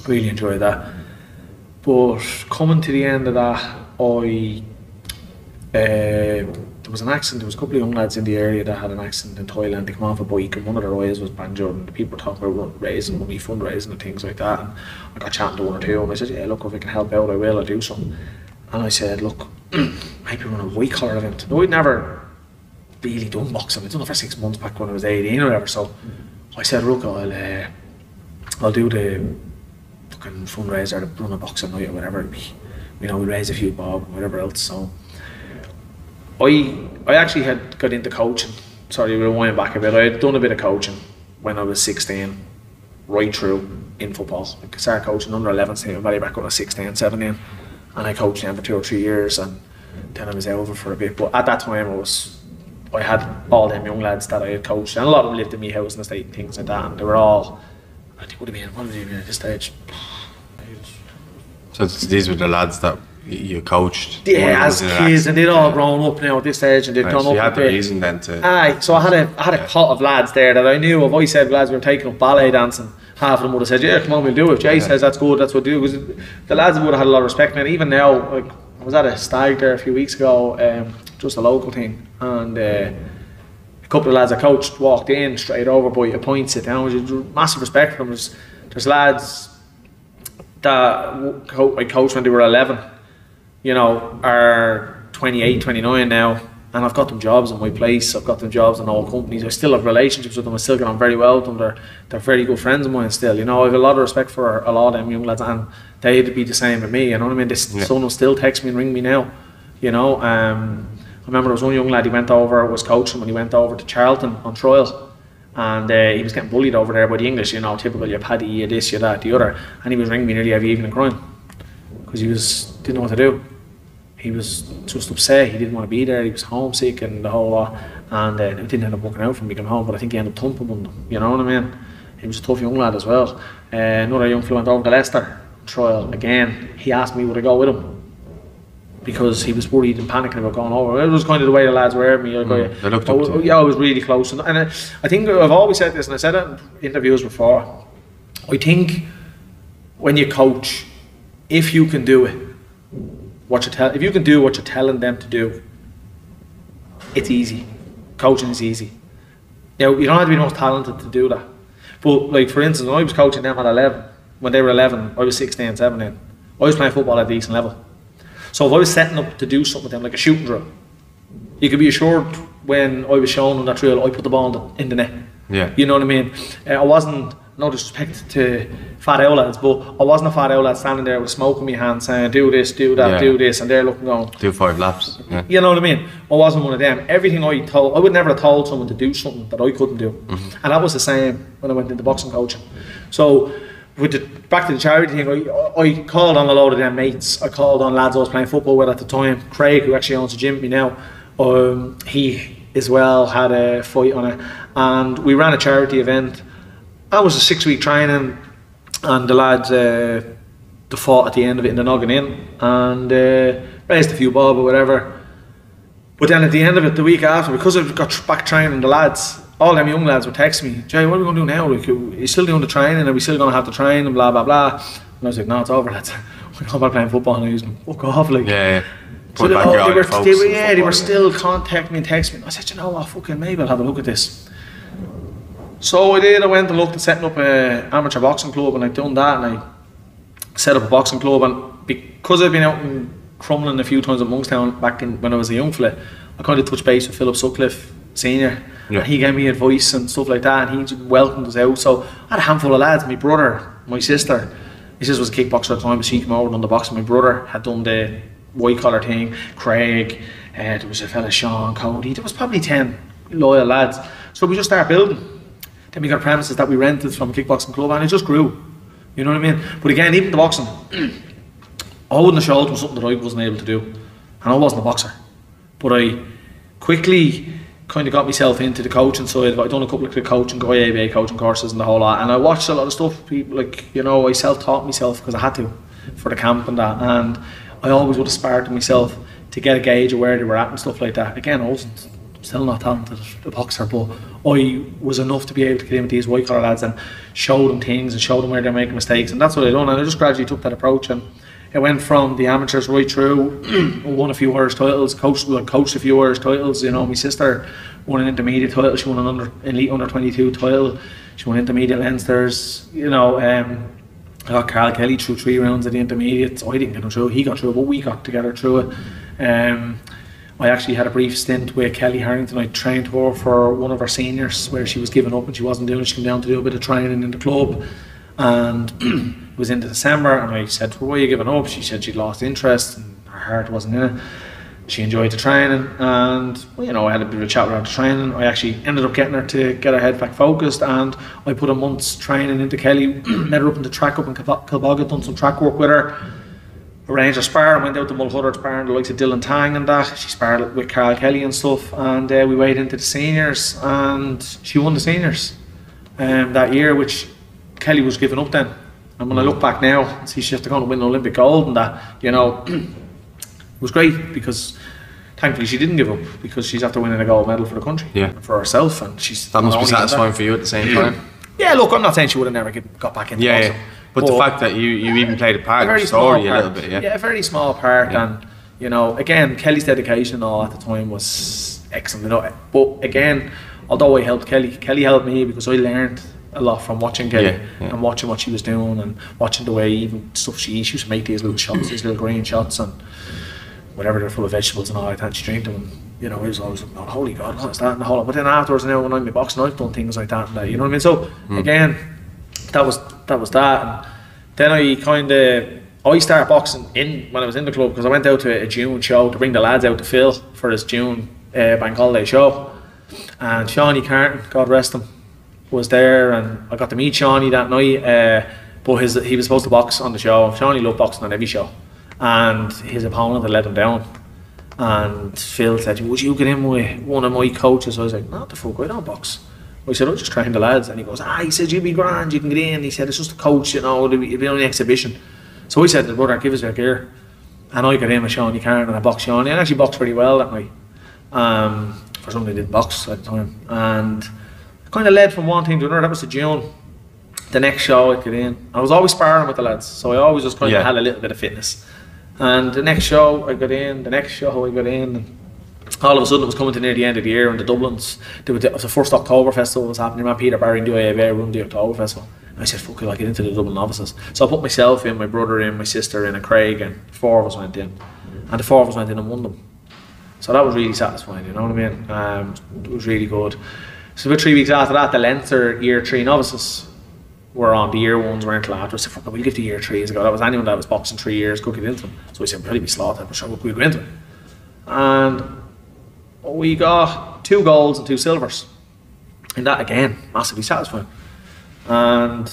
Really enjoyed that. But coming to the end of that, there was an accident. There was a couple of young lads in the area that had an accident in Thailand. They came off a bike and one of their eyes was banjoed, and the people were talking about raising money, fundraising and things like that. And I got chatting to one or two, and I said, yeah, look, if I can help out, I will, I'll do something. And I said, look, maybe run a white collar event. No, I'd never really done boxing. I'd done it for 6 months back when I was 18 or whatever. So I said, look, I'll do the fucking fundraiser, to run a boxing night or whatever it be. You know, we raise a few bob, whatever else. So I actually had got into coaching. Sorry, we're winding back a bit. I had done a bit of coaching when I was 16, right through in football. I started coaching under 11s team, back when I was 16, 17. And I coached them for 2 or 3 years, and then I was out of it for a bit. But at that time, I had all them young lads that I had coached, and a lot of them lived in my house in the state and things like that. And they were all, I think, what would they been at this stage? So these were the lads that you coached? Yeah, as kids, and they'd all grown up now at this stage, and they'd grown up. You had the reason then to. Aye, so I had a pot of lads there that I knew. If I said lads were taking up ballet dancing, half of them would have said, yeah, come on, we'll do it. If Jay says that's good, that's what we do. Because the lads would have had a lot of respect. And even now, like, I was at a stag there a few weeks ago, just a local thing, and a couple of lads I coached walked in straight over by a point, sit down, which is massive respect for them. There's lads that I coached when they were 11, you know, are 28, 29 now, And I've got them jobs in my place, I've got them jobs in all companies, I still have relationships with them, I still get on very well with them, they're very good friends of mine still, you know. I have a lot of respect for a lot of them young lads, and they'd be the same with me, you know what I mean. Some will still text me and ring me now, you know. I remember there was one young lad, he went over, was coaching when he went over to Charlton on trials, and he was getting bullied over there by the English, you know, typical, you're Paddy, you're this, you're that, the other, and he was ringing me nearly every evening crying, because he didn't know what to do. He was just upset, he didn't want to be there, he was homesick and the whole lot, and it didn't end up working out for him to come home, but I think he ended up thumping one of them, you know what I mean. He was a tough young lad as well. Another young fella went over to Leicester trial again. He asked me would I go with him, because he was worried and panicking about going over. It was kind of the way the lads were with me. They looked up to you. Yeah, I was really close, and I think I've always said this, and I said it in interviews before, I think when you coach, if you can do it, if you can do what you're telling them to do, it's easy. Coaching is easy. Now, you don't have to be the most talented to do that. But like, for instance, when I was coaching them at 11, when they were 11, I was 16, 17, I was playing football at a decent level. So if I was setting up to do something with them, like a shooting drill, you could be assured when I was showing them that drill, I put the ball in the net. Yeah. You know what I mean? I wasn't, no disrespect to fat old lads, but I wasn't a fat old lad standing there with a smoke in my hand saying, do this, do that, do this, and they're looking going, do 5 laps. Yeah. You know what I mean? I wasn't one of them. Everything I would never have told someone to do something that I couldn't do. And that was the same when I went into boxing coaching. So back to the charity thing, I called on a load of them mates. I called on lads I was playing football with at the time. Craig, who actually owns a gym with me now, he as well had a fight on it, and we ran a charity event. That was a 6-week training, and the lads they fought at the end of it in the Noggin Inn, and raised a few bob or whatever. But then at the end of it, the week after, because I got back training the lads, all them young lads would text me, Jay, what are we going to do now? Like, are you still doing the training? Are we still going to have to train? And blah, blah, blah. And I was like, no, it's over, lads. We're going back playing football, and I was like, fuck off. Like, yeah. So they were still contacting me and texting me. And I said, you know what, fucking maybe I'll have a look at this. So I did. I went and looked at setting up an amateur boxing club, and I'd done that, and I set up a boxing club. And because I've been out in Crumlin a few times at Monkstown back when I was a young fella, I kind of touched base with Philip Sutcliffe Senior. Yeah. And he gave me advice and stuff like that, and he welcomed us out. So I had a handful of lads. My brother, my sister was a kickboxer at the time, but she came over and done the boxing. My brother had done the white collar thing. Craig, there was a fella, Sean, Cody. There was probably 10 loyal lads. So we just started building. Then we got premises that we rented from a kickboxing club, and it just grew. You know what I mean? But again, even the boxing, I wouldn't have showed them something that I wasn't able to do, and I wasn't a boxer. But I quickly kind of got myself into the coaching side. I'd done a couple of coaching, ABA coaching courses and the whole lot, and I watched a lot of stuff. People, like, you know, I self-taught myself because I had to for the camp and that, and I always would have sparred to myself to get a gauge of where they were at and stuff like that. Again, I wasn't still not talented a boxer, but I was enough to be able to get in with these white collar lads and show them things and show them where they're making mistakes, and that's what I done. And I just gradually took that approach, and it went from the amateurs right through. Won a few Irish titles, coached a few Irish titles. You know, my sister won an intermediate title, she won an elite under 22 title, she won intermediate Leinsters. You know, I got Carl Kelly through 3 rounds of the intermediates. I didn't get him through, he got through, but we got together through it. I actually had a brief stint with Kelly Harrington. I trained her for one of our seniors where she was giving up and she wasn't doing it. She came down to do a bit of training in the club, and it was into December, and I said to her, why are you giving up? She said she'd lost interest and her heart wasn't in it. She enjoyed the training, and well, you know, I had a bit of a chat with her the training. I actually ended up getting her to get her head back focused, and I put a month's training into Kelly. Met her up in the track up in Kilboggan, done some track work with her. Arranged a spar and went out to Mulhuddard sparring the likes of Dylan Tang and that. She sparred with Carl Kelly and stuff, and we weighed into the seniors, and she won the seniors that year, which Kelly was giving up then. And when I look back now and see she has to go and win an Olympic gold and that, you know, it was great because thankfully she didn't give up, because she's after winning a gold medal for the country, for herself, and she's that must be satisfying for you at the same time. Yeah, look, I'm not saying she would have never got back into boxing. But the fact that you even played a part in the story a little bit, a very small part, and you know, again, Kelly's dedication and all at the time was excellent. You know, but again, although I helped Kelly, Kelly helped me because I learned a lot from watching Kelly and watching what she was doing and watching the way even stuff she used to make these little shots, these little green shots, and whatever they're full of vegetables and all like that. She drank them. And you know, I was always going, holy God, what's that and the whole lot. But then afterwards, now when I'm in boxing, I've done things like that, and you know what I mean? So again, that was that. And then I started boxing when I was in the club, because I went out to a June show to bring the lads out to Phil for his June bank holiday show. And Shawnee Carton, God rest him, was there, and I got to meet Shawnee that night. But he was supposed to box on the show. Shawnee loved boxing on every show, and his opponent had let him down. And Phil said, would you get in with one of my coaches? I was like, no, the fuck, I don't box. I said, I'll just train the lads. And he goes, he says, you'll be grand, you can get in. He said, it's just a coach, you know, it'll be on the exhibition. So I said to the brother, give us your gear. And I got in with Shawnee Carton, and I boxed Shawnee. I actually boxed pretty well that night. For somebody who didn't box at the time. And it kind of led from one thing to another. That was the June. The next show I got in. I was always sparring with the lads, so I always just kind of had a little bit of fitness. And the next show I got in, and all of a sudden it was coming to near the end of the year, and the Dublins, it was the first October festival was happening. Man, Peter Barry and DIA run the October festival. And I said, fuck it, I'll get into the Dublin novices. So I put myself in, my brother in, my sister in, and Craig, and 4 of us went in. And the 4 of us went in and won them. So that was really satisfying, you know what I mean? It was really good. So about 3 weeks after that, the Leinster Year 3 novices were on. The Year 1s weren't till after. I said, fuck it, we'll give the Year 3s a go. That was anyone that was boxing 3 years could get into them. So we said, we'll probably be slaughtered, but sure, we'll go into it. And we got 2 golds and 2 silvers. And that, again, massively satisfying. And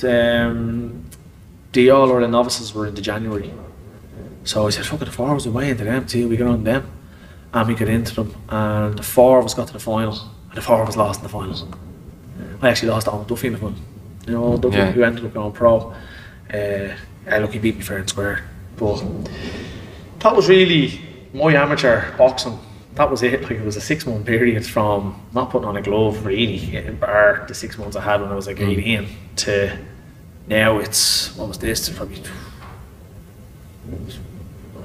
the All-Ireland novices were into January. So I said, fuck it, the 4 of us away into them till we got on them. And we got into them, and the 4 of us got to the final, and the 4 of us lost in the final. I actually lost Owen Duffy in the final. You know, Owen Duffy, who ended up going pro. Look, he beat me fair and square. But that was really my amateur boxing. That was it. Like, it was a 6-month period from not putting on a glove, really, bar the 6 months I had when I was like 18, to now it's, what was this? It was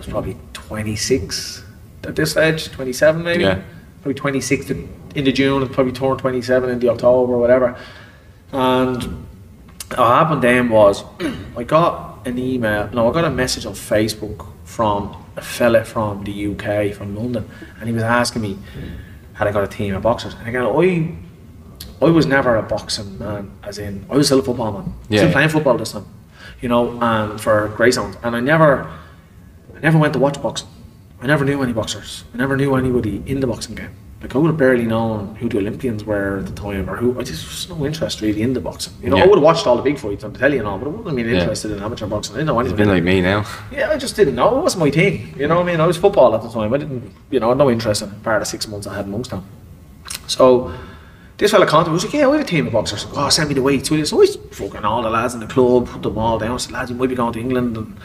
probably 26. At this stage, 27 maybe, probably 26 in the June, and probably turned 27 in the October or whatever. And what happened then was, I got a message on Facebook from a fella from the UK, from London, and he was asking me, had I got a team of boxers? And again, I was never a boxing man, as in, I was still a football man. Still playing football this time, you know, and for Greysound. And I never went to watch boxing. I never knew any boxers. I never knew anybody in the boxing game. Like, I would have barely known who the Olympians were at the time, or who. I just was no interest really in the boxing. You know, I would have watched all the big fights on the telly and all, but I wouldn't have been interested in amateur boxing. I didn't know anything. It's been like me now. Yeah, I just didn't know. It wasn't my thing. You know what I mean? I was football at the time. I didn't, you know, I had no interest in it, apart of the 6 months I had amongst them. So this fella contacted me. He was like, yeah, we have a team of boxers. Oh, send me the weights. So I was fucking all the lads in the club, put them all down. I said, lads, you might be going to England, and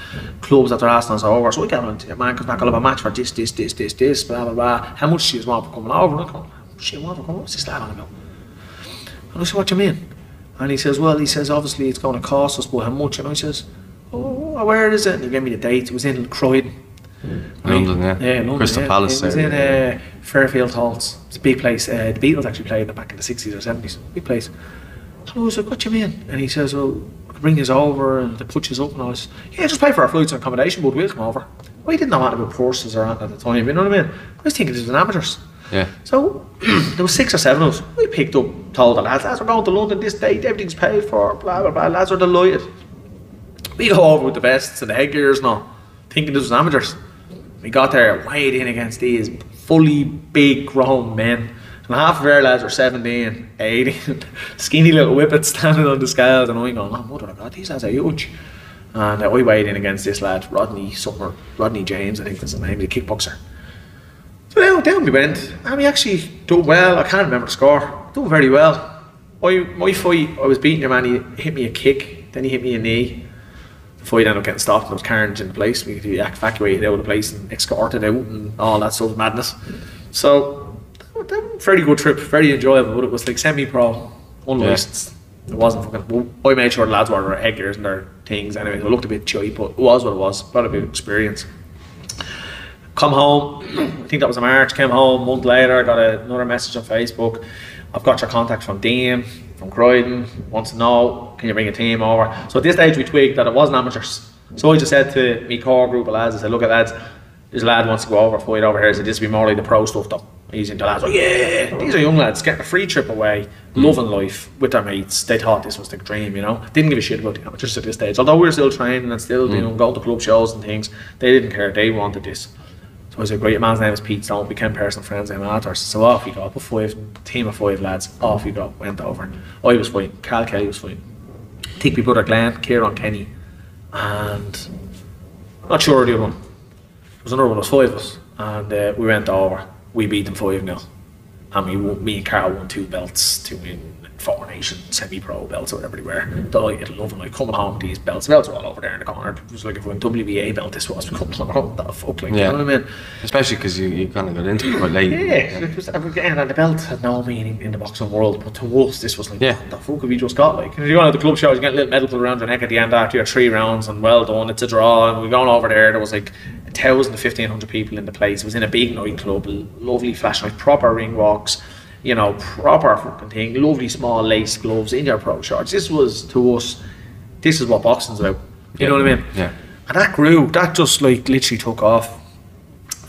clubs that they're asking us over. So we got on to man comes back, I'll have a match for this, blah, blah, blah. How much do you want for coming over? And I go, shit, what for coming over? What's this lad on about? And I said, what do you mean? And he says, well, obviously it's going to cost us, but how much? And I says, oh, where is it? And he gave me the date. It was in Croydon. London, London, Crystal Palace. It was in Fairfield Halls. It's a big place. The Beatles actually played it back in the 60s or 70s. Big place. So I was like, what do you mean? And he says, well, I can bring you over and they put you up. And I was, yeah, just pay for our flights and accommodation, but we'll come over. Well, he didn't know anything about courses or anything at the time, you know what I mean? I was thinking this was amateurs. Yeah. So there was 6 or 7 of us. We picked up, told the lads, we're going to London this date, everything's paid for, blah, blah, blah. Lads are delighted. We go over with the vests and the headgears and all, thinking this was amateurs. We got there, weighed in against these fully big grown men. And half of our lads were 17, 18, skinny little whippets standing on the scales. And I'm going, oh, mother of God, these lads are huge. And I weighed in against this lad, Rodney James, I think that's his name, the kickboxer. So down we went, and we actually done well. I can't remember the score. Done very well. My fight, I was beating your man, he hit me a kick, then he hit me a knee. The fight ended up getting stopped, and there was carnage in the place. We could evacuated out of the place and escorted out and all that sort of madness. So, that was a very good trip, very enjoyable, but it was like semi-pro, unlicensed. It wasn't fucking, I made sure the lads wore their headgears and their things anyway. It looked a bit cheap, but it was what it was. Got a bit of experience. Come home, I think that was in March, came home, a month later, I got another message on Facebook. I've got your contact from Dean, from Croydon, wants to know, can you bring a team over? So at this stage we twigged that it wasn't amateurs. So I just said to me core group of lads, I said, look at lads, this lad wants to go over, fight over here, so this would be more like the pro stuff though. He's into lads, oh yeah, these are young lads getting a free trip away, loving life with their mates. They thought this was the dream, you know. Didn't give a shit about the amateurs at this stage. Although we were still training and still, you know, going to club shows and things, they didn't care. They wanted this. So I said, great, man's name is Pete Stone, became personal friends with him afterwards. So off we go, up a team of 5 lads, off we go, went over. I was fine, Carl Kelly was fine. I think my brother Glenn, Kieran Kenny, and I'm not sure the other one. There was another one, there was 5 of us, and we went over. We beat them 5-0, and me and Carl won 2 belts, 2 in 4 Nation semi-pro belts or whatever they were. Delighted, loving like coming home with these belts. The belts were all over there in the corner. It was like if we won WBA belt, this was coming home. What the fuck, like, you know what I mean? Especially because you kind of got into it quite late. Yeah, it was, again, and the belt had no meaning in the boxing world, but to us, this was like, what the fuck have we just got? Like, if you go to the club shows, you get a little medal put around your neck at the end after your 3 rounds, and well done, it's a draw. And we're going over there was like 1,000 to 1,500 people in the place. It was in a big nightclub, lovely fashion, like proper ring walks, you know, proper fucking thing, lovely small lace gloves in your pro shorts. This was, to us, this is what boxing's about. You know what I mean? Yeah. And that grew, that just like literally took off.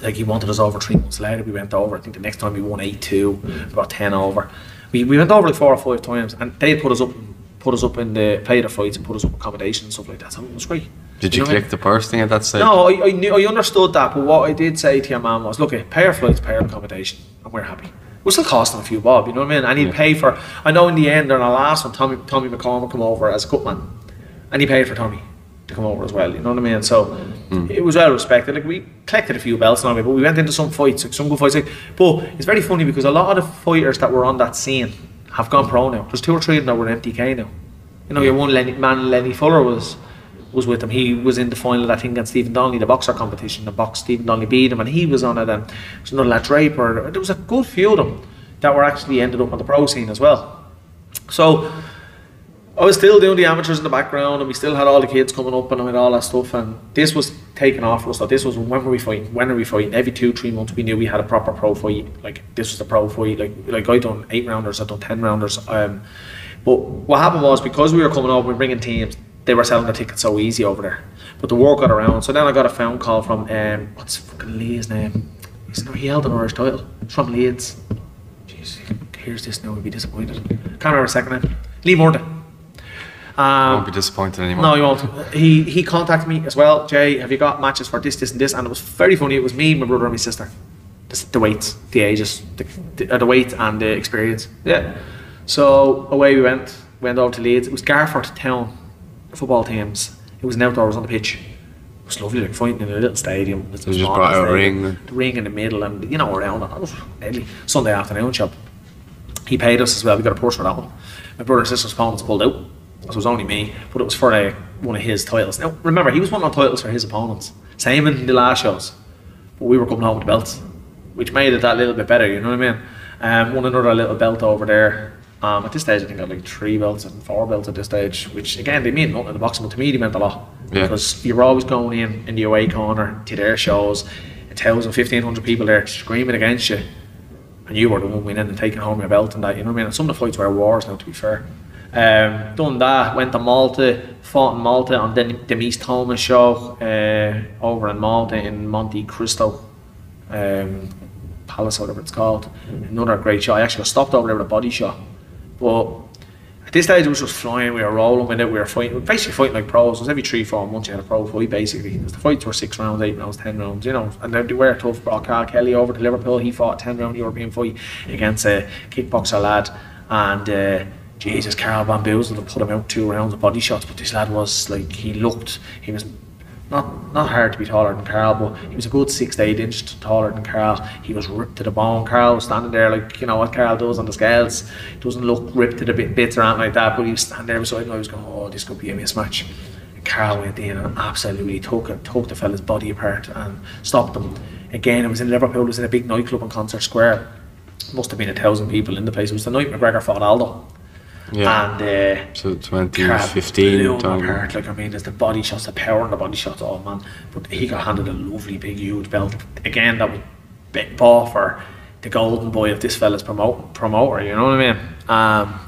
Like he wanted us over 3 months later, we went over. I think the next time we won 8-2, about 10 over. We went over like 4 or 5 times, and they put us up in the play the fights and put us up accommodation and stuff like that. So it was great. Did you click the purse thing at that stage? No, I understood that, but what I did say to your man was, look, pay our flights, pay our accommodation, and we're happy. We'll still cost him a few bob, you know what I mean? And he'd pay for, I know in the end, during our last one, Tommy McCormick come over as a cutman, and he paid for Tommy to come over as well, you know what I mean? So it was well respected. Like, we collected a few belts and all, but we went into some fights, like some good fights. Like, but it's very funny because a lot of the fighters that were on that scene have gone pro now. There's 2 or 3 of them that were in MTK now. You know, your one Lenny Fuller was with him. He was in the final of that thing against Stephen Donnelly, the boxer competition. The box, Stephen Donnelly beat him, and he was on it. And there's another lad Draper. There was a good few of them that were actually ended up on the pro scene as well. So I was still doing the amateurs in the background, and we still had all the kids coming up and all that stuff. And this was taking off for us. So this was when were we fighting? When are we fighting? Every 2-3 months we knew we had a proper pro fight. Like this was the pro fight. Like I done 8 rounders, I done 10 rounders. But what happened was, because we were coming over, we were bringing teams, they were selling the tickets so easy over there. But the word got around. So then I got a phone call from, what's fucking Lee's name? He held an Irish title. It's from Leeds. Jeez, here's this now, he'd be disappointed. Can't remember a second name. Lee Murday. Won't be disappointed anymore. No, he won't. He contacted me as well. Jay, have you got matches for this and this? And it was very funny. It was me, my brother and my sister. The weights, the ages, the weight and the experience. Yeah. So away we went over to Leeds. It was Garford Town football teams. It was an outdoors on the pitch. It was lovely, like fighting in a little stadium. It was just brought out a ring. The ring in the middle, and you know, around it. That was deadly. Sunday afternoon shop. He paid us as well. We got a purse for that one. My brother and sister's opponents pulled out, so it was only me. But it was for one of his titles. Now remember, he was winning on titles for his opponents. Same in the last shows. But we were coming home with the belts, which made it that little bit better. You know what I mean? Won another little belt over there. At this stage I think I had like 3 belts and 4 belts at this stage, which again they mean nothing in the boxing, but to me they meant a lot. Because you're always going in the away corner to their shows, 1,000, 1,500 people there screaming against you, and you were the one winning and taking home your belt and that, you know what I mean? And some of the fights were wars now, to be fair. Done that, went to Malta, fought in Malta on the Mies Thomas show over in Malta in Monte Cristo Palace, whatever it's called. Another great show. I actually got stopped over there with a body shot. But at this stage it was just flying, we were rolling with it, we were fighting, basically fighting like pros. It was every 3-4 months you had a pro fight basically. Because the fights were 6 rounds, 8 rounds, 10 rounds, you know, and they were tough. Brought Carl Kelly over to Liverpool, he fought a 10-round European fight against a kickboxer lad, and Jesus, Carl bamboozled and put him out 2 rounds of body shots. But this lad was like, he was not hard to be taller than Carl, but he was a good 6 to 8 inches taller than Carl. He was ripped to the bone. Carl was standing there like, you know what Carl does on the scales. He doesn't look ripped to the bits or anything like that, but he was standing there beside me. I was going, oh, this could be a mismatch. And Carl went in and absolutely took the fella's body apart and stopped him. Again, it was in Liverpool, it was in a big nightclub in Concert Square. Must have been 1,000 people in the place. It was the night McGregor fought Aldo. Yeah. And so 2015 apart. Like, I mean, there's the body shots, the power in the body shots, oh man. But he got handed a lovely big huge belt. Again, that was big ball for the golden boy of this fella's promoter, you know what I mean?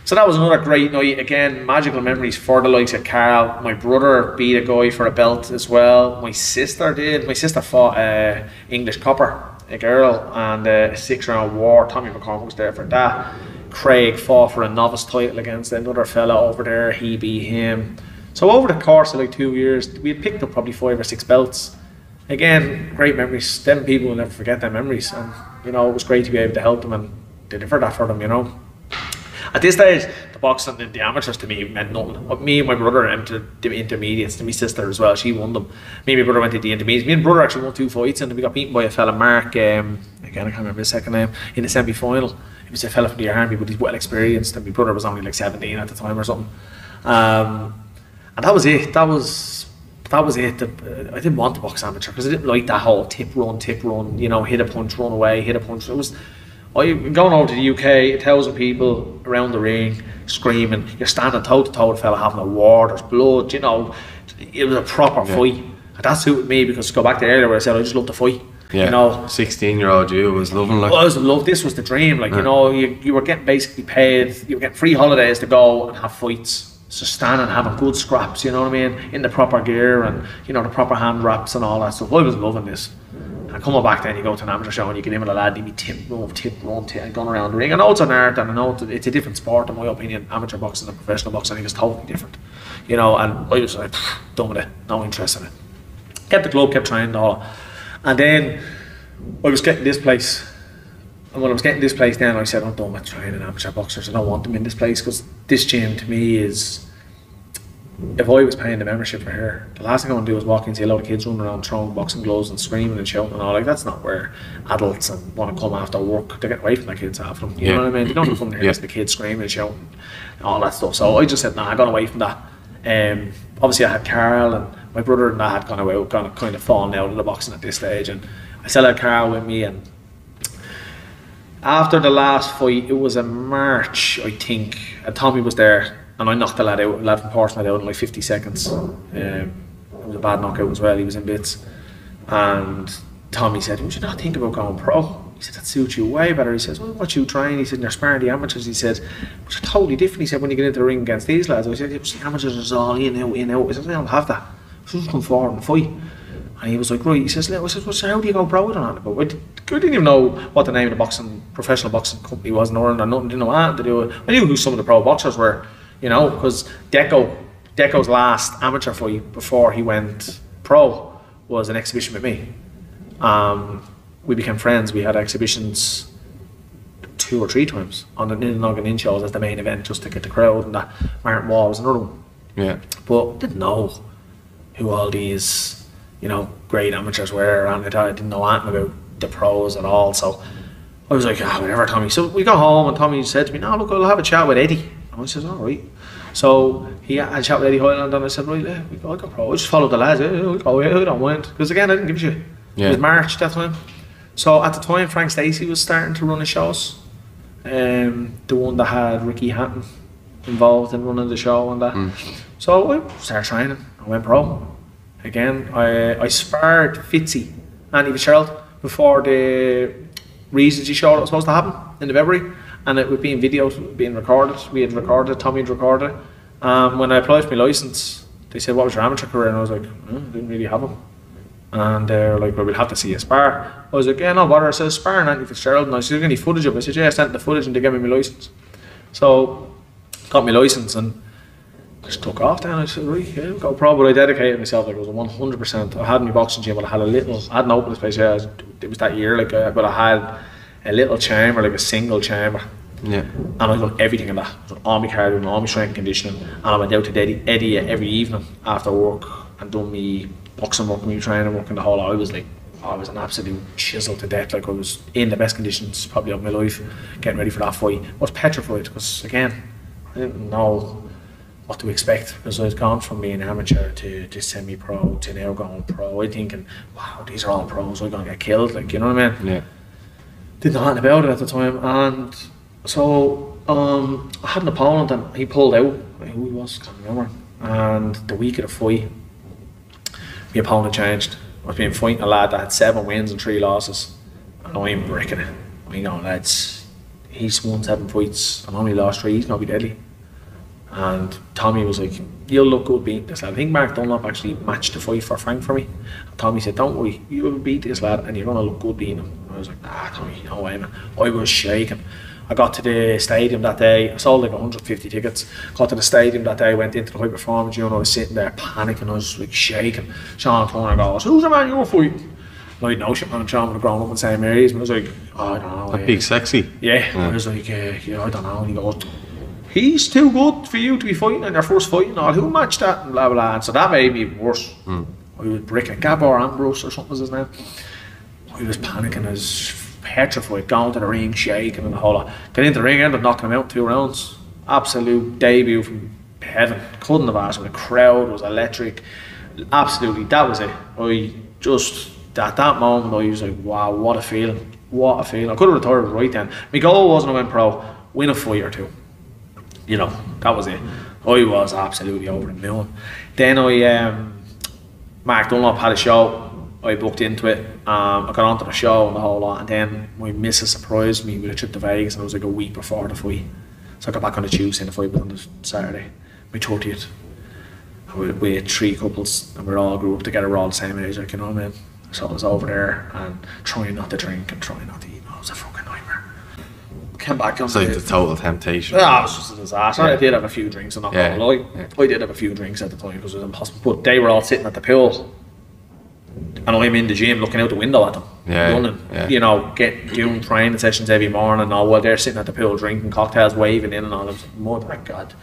So that was another great night. Again, magical memories for the likes of Carl. My brother beat a guy for a belt as well. My sister did. My sister fought English Copper, a girl, and a 6-round war. Tommy McCormick was there for that. Craig fought for a novice title against another fella over there. He beat him. So over the course of like 2 years, we had picked up probably 5 or 6 belts. Again, great memories. Them people will never forget their memories. And, you know, it was great to be able to help them and deliver that for them, you know. At this stage, the boxing and the amateurs to me meant nothing. But me and my brother entered the intermediates, and my sister as well, she won them. Me and my brother went to the intermediates. Me and my brother actually won 2 fights, and we got beaten by a fella, Mark, again, I can't remember his second name, in the semi-final. He was a fella from the army, but he's well experienced, and my brother was only like 17 at the time or something. And that was it. That was it. I didn't want to box amateur because I didn't like that whole tip run, you know, hit a punch, run away, hit a punch. It was going over to the UK, 1,000 people around the ring screaming. You're standing toe to toe with a fella having a war. There's blood, you know. It was a proper fight. And that suited me because to go back to earlier where I said I just love to fight. Yeah. You know, 16-year-old you was loving like. Well, I was in love. This was the dream. Like, you know, you were getting basically paid. You were getting free holidays to go and have fights. So standing having good scraps, you know what I mean, in the proper gear and, you know, the proper hand wraps and all that stuff. I was loving this. And coming back then, you go to an amateur show and you get in with a lad, he'd be tip, run, and going around the ring. I know it's an art and I know it's a different sport, in my opinion. Amateur boxing and professional boxing, I think it's totally different. You know, and I was like, done with it, no interest in it. Kept the club, kept training all. And then I was getting this place. And when I was getting this place then, I said, I'm done with training amateur boxers. I don't want them in this place because this gym to me is, if I was paying the membership for here, the last thing I want to do is walk in and see a lot of kids running around throwing boxing gloves and screaming and shouting and all. Like, that's not where adults want to come after work. They get away from their kids after them. You know what I mean? They don't come here to the kids screaming and shouting and all that stuff. So I just said, nah, I got away from that. Obviously I had Carl and my brother and I had kind of fallen out of the boxing at this stage, and I still had Carl with me. And after the last fight, it was in March, I think, and Tommy was there, and I knocked the lad from Portsmouth out in like 50 seconds. It was a bad knockout as well, he was in bits. And Tommy said, would you not think about going pro? He said, that suits you way better. He says, well, what you trying? He said, you're sparring the amateurs. He said, but you're totally different. He said, when you get into the ring against these lads. I said, yeah, the amateurs is all in, out, in, out. I said, I don't have that. I should just come forward and fight. And he was like, right. He says, I said, well, so how do you go pro? I don't know. I didn't even know what the name of the professional boxing company was in Ireland or nothing. Didn't know what to do with it. I knew who some of the pro boxers were, you know, because Deco's last amateur fight before he went pro was an exhibition with me. We became friends. We had exhibitions 2 or 3 times on the Noggin shows as the main event, just to get the crowd, and that Martin Wall was another one. Yeah. But didn't know who all these, you know, great amateurs were, and I didn't know anything about the pros at all. So I was like, whatever, Tommy. So we got home and Tommy said to me, no, look, I'll have a chat with Eddie. And I said, all right. So he had a chat with Eddie Highland, and I said, right, I'll go pro. I just followed the lads. I don't mind. Because again, I didn't give a shit. Yeah. It was March that time. So at the time, Frank Stacey was starting to run his shows. The one that had Ricky Hatton involved in running the show and that. So I started training. I went pro. Again, I sparred Fitzy, Andy Fitzgerald, before the Regency show that was supposed to happen in February. And it was being videoed, being recorded. We had recorded, Tommy had recorded it. When I applied for my licence, they said, what was your amateur career? And I was like, I didn't really have them. And they're like, well, we'll have to see you spar. I was like, yeah, no bother. I said, sparring Andy Fitzgerald. And I said, any footage of it? I said, yeah, I sent the footage and they gave me my licence. So, got my licence and just took off then. I said, right, yeah, go pro. But I dedicated myself, like, it was 100%. I had my boxing gym, but I hadn't opened this place yet. It was that year, like, but I had a little chamber, like a single chamber. Yeah. And I done everything in that. I done all my cardio, all my strength and conditioning. And I went out to Eddie every evening after work and done me boxing work, me training work, and the whole. I was an absolute chisel to death. Like, I was in the best conditions probably of my life, getting ready for that fight. I was petrified because, again, I didn't know what to expect, because I was gone from being amateur to semi-pro to now going pro. I thinking, wow, these are all pros, I'm gonna get killed, like, you know what I mean? Yeah. Didn't know anything about it at the time, and so I had an opponent and he pulled out. Who he was, can't remember. And the week of the fight, my opponent changed. I was being fighting a lad that had 7 wins and 3 losses, and I'm breaking it. You know, lads, he's won 7 fights and only lost 3, he's going to be deadly. And Tommy was like, you'll look good beating this lad. I think Mark Dunlop actually matched the fight for Frank for me. And Tommy said, don't worry, you'll beat this lad and you're going to look good beating him. And I was like, nah, Tommy, no way, man. I was shaking. I got to the stadium that day, I sold like 150 tickets, got to the stadium that day, went into the high performance unit, I was sitting there panicking, I was like shaking. Sean Turner goes, who's the man you were fighting? And I had no shit, man, Sean would have grown up in the same areas, and I was like, oh, I don't know. That big sexy. Yeah, I was like, yeah, I don't know. And he goes, he's too good for you to be fighting in your first fight and all, who matched that and blah blah blah. And so that made me even worse. I was bricking Gabor Ambrose or something was his name. I was panicking, I was petrified, going to the ring, shaking and the whole lot. Get into the ring, ended up knocking him out in 2 rounds. Absolute debut from heaven. Couldn't have asked for. The crowd was electric. Absolutely, that was it. I just, at that moment, I was like, wow, what a feeling. What a feeling. I could have retired right then. My goal wasn't to win pro, win a fight or 2. You know, that was it. I was absolutely over the moon. Then Mark Dunlop had a show. I booked into it. I got onto the show and the whole lot, and then my missus surprised me with a trip to Vegas, and it was like a week before the fight. So I got back on the Tuesday and the fight was on the Saturday, my 30th. We had 3 couples and we all grew up together, we're all the same age, like, you know what I mean? So I was over there and trying not to drink and trying not to eat. It was a fucking nightmare. Came back on. It's like the total temptation. Yeah, it was just a disaster. Yeah. I did have a few drinks, I'm not gonna lie. Yeah. I did have a few drinks at the time because it was impossible. But they were all sitting at the pool, and I'm in the gym looking out the window at them, running, you know, doing training sessions every morning and all, while they're sitting at the pool drinking cocktails, waving in and all. I was like, mother of God.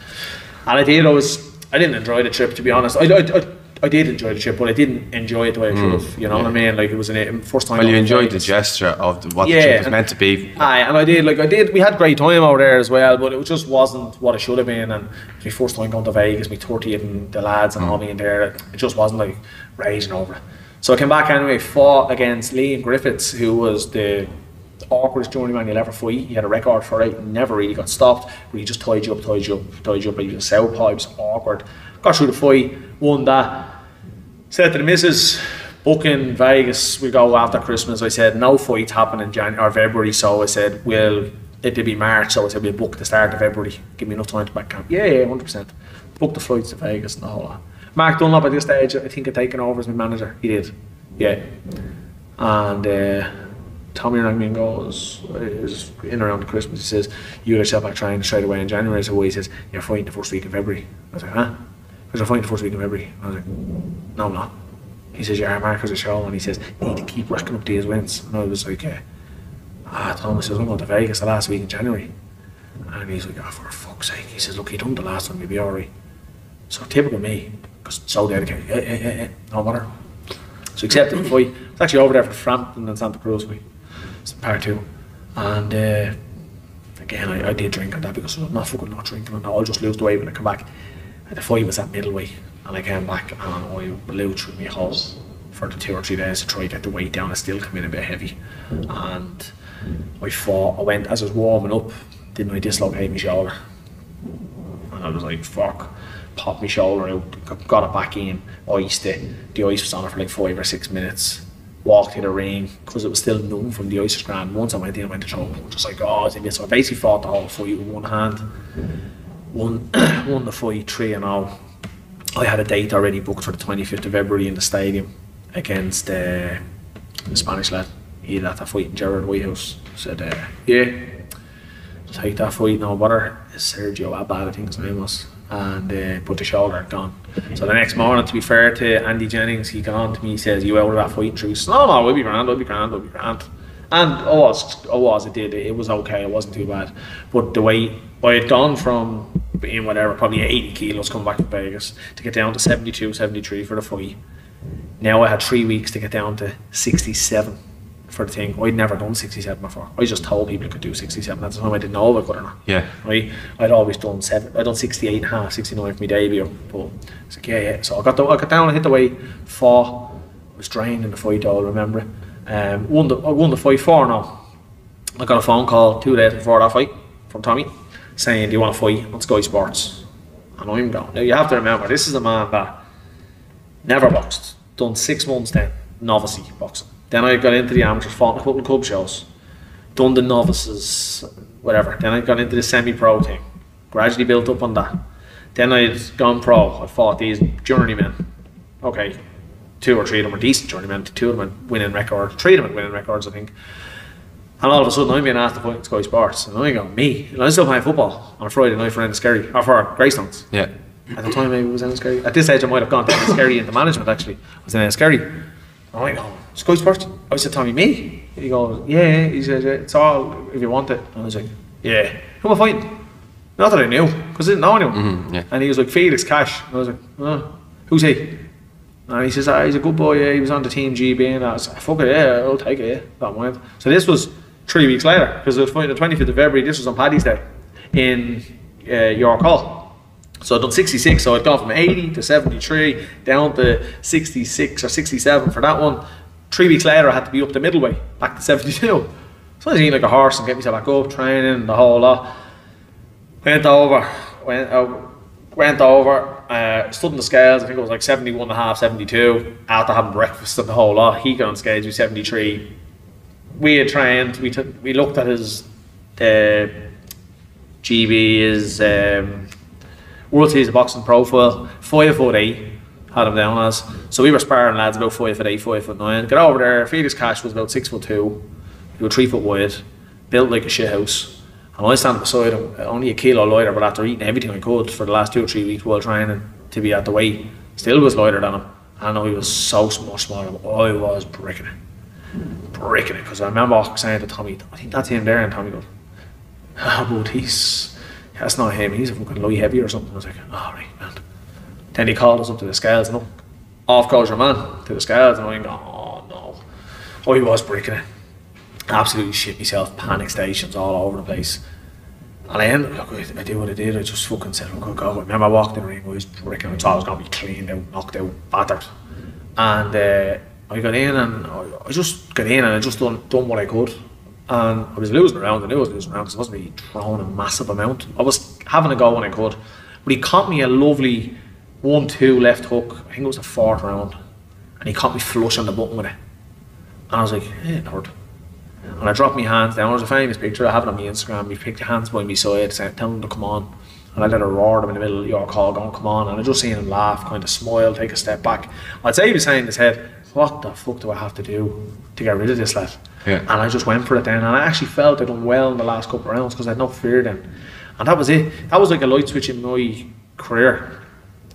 And I didn't enjoy the trip, to be honest. I did enjoy the trip, but I didn't enjoy it the way I should have. You know what I mean? Like, it was a first time. Well, you enjoyed the gesture of what the trip was meant to be. Aye, and I did. We had a great time over there as well, but it just wasn't what it should have been. And it was my first time going to Vegas, my 30th, and the lads and all being there. It just wasn't like raging over it. So I came back anyway, fought against Liam Griffiths, who was the awkwardest journeyman you'll ever fight. He had a record for it, never really got stopped, but he just tied you up, like he was a southpaw, he was awkward. Got through the fight, won that. Said to the missus, book in Vegas, we go after Christmas. I said, no fights happen in January or February, so I said, well, it'll be March, so I said, we'll book the start of February. Give me enough time to back camp. Yeah, 100%. Book the flights to Vegas and the whole lot. Mark Dunlop at this stage, I think, had taken over as my manager. He did. Yeah. And Tommy rang me and goes, it was in around Christmas, he says, you get yourself back training straight away in January. So he says, you're fighting the first week of February. I was like, huh? Because I'm fighting the first week of February. I was like, no, I'm not. He says, yeah, Mark has a show, and he says, you need to keep racking up these wins. And I was like, Thomas says, I'm going to Vegas the last week in January. And he's like, oh, for fuck's sake. He says, look, he done the last one, you'll be alright. So typical me, because so dedicated, yeah, no matter. So accepted the fight. I was actually over there for Frampton and Santa Cruz fight. It's part 2. And again, I did drink on that because I'm not drinking, and I'll just lose the weight when I come back. And the fight was at middleweight, and I came back and I blew through my hole for the 2 or 3 days to try to get the weight down. I still come in a bit heavy, and I went as I was warming up, didn't I dislocate my shoulder, and I was like, fuck. Popped my shoulder out, got it back in, iced it. The ice was on it for like 5 or 6 minutes. Walked to the ring because it was still numb from the ice was grand. Once I went in, I went to trouble. Just like, oh, it's in this. So I basically fought the whole fight with one hand. Won the fight 3-0. I had a date already booked for the 25th of February in the stadium against the Spanish lad. He had that fight in Gerard Whitehouse. Said, yeah, take that fight, no bother. Sergio Abad, I think his name was. And put the shoulder gone. So the next morning, to be fair to Andy Jennings, he got on to me, he says, you out of that fight? He says, no, I'll be grand. And I was, it was okay, it wasn't too bad. But the way I had gone from being whatever, probably 80 kilos coming back to Vegas, to get down to 72, 73 for the fight. Now I had 3 weeks to get down to 67 for the thing. I'd never done 67 before. I just told people I could do 67. At the time I didn't know if I could or not. Yeah. Right? I'd always done 68 and a half, 69 for my debut. But I was like, yeah. So I got down and hit the weight, fought. I was drained in the fight, I'll remember it. I won the fight 4-0. I got a phone call 2 days before that fight from Tommy saying, do you want to fight on Sky Sports? And I'm going. Now you have to remember, this is a man that never boxed. Done 6 months then, novice boxing. Then I got into the amateurs, fought in a couple of club shows, done the novices, whatever. Then I got into the semi-pro thing, gradually built up on that. Then I'd gone pro. I fought these journeymen. Okay, 2 or 3 of them were decent journeymen. 2 of them were winning records. 3 of them were winning records, I think. And all of a sudden, I'm being asked to fight in Sky Sports, and I'm going, me? And I'm still playing football on a Friday night for Enniskerry, or for Greystones. Yeah. At the time, maybe it was Enniskerry. At this age, I might have gone to Enniskerry into management. Actually, I was in Enniskerry. And I'm like, Sky Sports. I said, Tommy, me? He goes, yeah. He said, yeah, it's all if you want it. And I was like, yeah. Who am I fighting? Not that I knew, because I didn't know anyone. Yeah. And he was like, Felix Cash. And I was like, oh, who's he? And he says, he's a good boy, yeah, he was on the Team GB. And I was like, fuck it, yeah, I'll take it, yeah, don't mind. So this was 3 weeks later, because I was fighting the 25th of February, this was on Paddy's Day, in York Hall. So I'd done 66, so I'd gone from 80 to 73, down to 66 or 67 for that one. 3 weeks later, I had to be up the middleweight, back to 72. So I was eating like a horse and get myself back up, training, the whole lot. Went over, stood in the scales, I think it was like 71.5, 72, after having breakfast and the whole lot. He got on scales with 73. We had trained, we looked at his GB, his World Series of Boxing profile, 5'8", had him down as. So we were sparring lads about 5'8", 5'9". Got over there, Felix Cash was about 6'2", he was 3 foot wide, built like a shithouse. And I stand beside him, only a kilo lighter, but after eating everything I could for the last 2 or 3 weeks while training to be at the weight, still was lighter than him. I know he was so much smaller, but I was bricking it, because I remember saying to Tommy, I think that's him there, and Tommy goes, but that's not him, he's a fucking light heavy or something. I was like, right, man. Then he called us up to the scales, and off goes your man to the scales, and I'm going, oh no. I was bricking it. Absolutely shit myself, panic stations all over the place. And I ended up, I did what I did, I just fucking said, look, go. I remember I walked in the ring, I was bricking, I thought I was going to be cleaned out, knocked out, battered. And I got in and I just got in and I just done what I could. And I was losing around, I knew I was losing around because I wasn't really throwing a massive amount. I was having a go when I could. But he caught me a lovely 1-2 left hook, I think it was the 4th round. And he caught me flush on the button with it. And I was like, it hurt. And I dropped my hands down. There's a famous picture, I have it on my Instagram. He picked the hands by my side, saying, tell him to come on. And I let her roar them in the middle of York Hall, going, come on. And I just seen him laugh, kind of smile, take a step back. I'd say he was saying in his head, what the fuck do I have to do to get rid of this lad? Yeah. And I just went for it then. And I actually felt I'd done well in the last couple of rounds because I had no fear then. And that was it. That was like a light switch in my career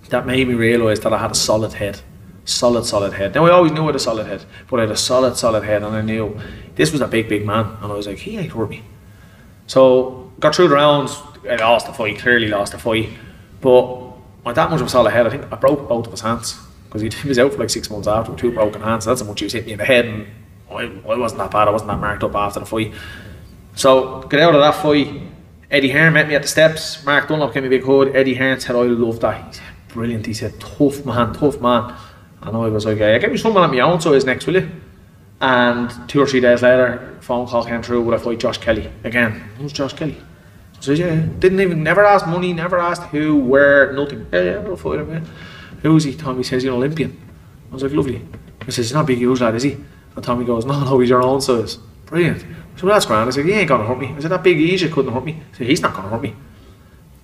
that made me realise that I had a solid head. Solid head. Now I always knew I had a solid head, but I had a solid head, and I knew this was a big man, and I was like, he ain't hurt me. So got through the rounds, I lost the fight, clearly lost the fight, but with that much of a solid head, I think I broke both of his hands, because he was out for like 6 months after with 2 broken hands. So that's how much he was hitting me in the head, and I wasn't that bad, I wasn't that marked up after the fight. So got out of that fight, Eddie Hearn met me at the steps, Mark Dunlop came a big hood. Eddie Hearn said, I love that, he said, brilliant, he said, tough man. And I was like, get me someone at my own size next, will you? And 2 or 3 days later, phone call came through, would I fight Josh Kelly? Again, who's Josh Kelly? I said, yeah. Never asked money, never asked who, where, nothing. Yeah, I'll fight him, yeah. Who's he? Tommy says, he's an Olympian. I was like, lovely. He says, he's not a big huge lad, is he? And Tommy goes, no, he's your own size. Brilliant. I said, well, that's grand. I said, he ain't going to hurt me. I said, that big Asia couldn't hurt me. I said, he's not going to hurt me.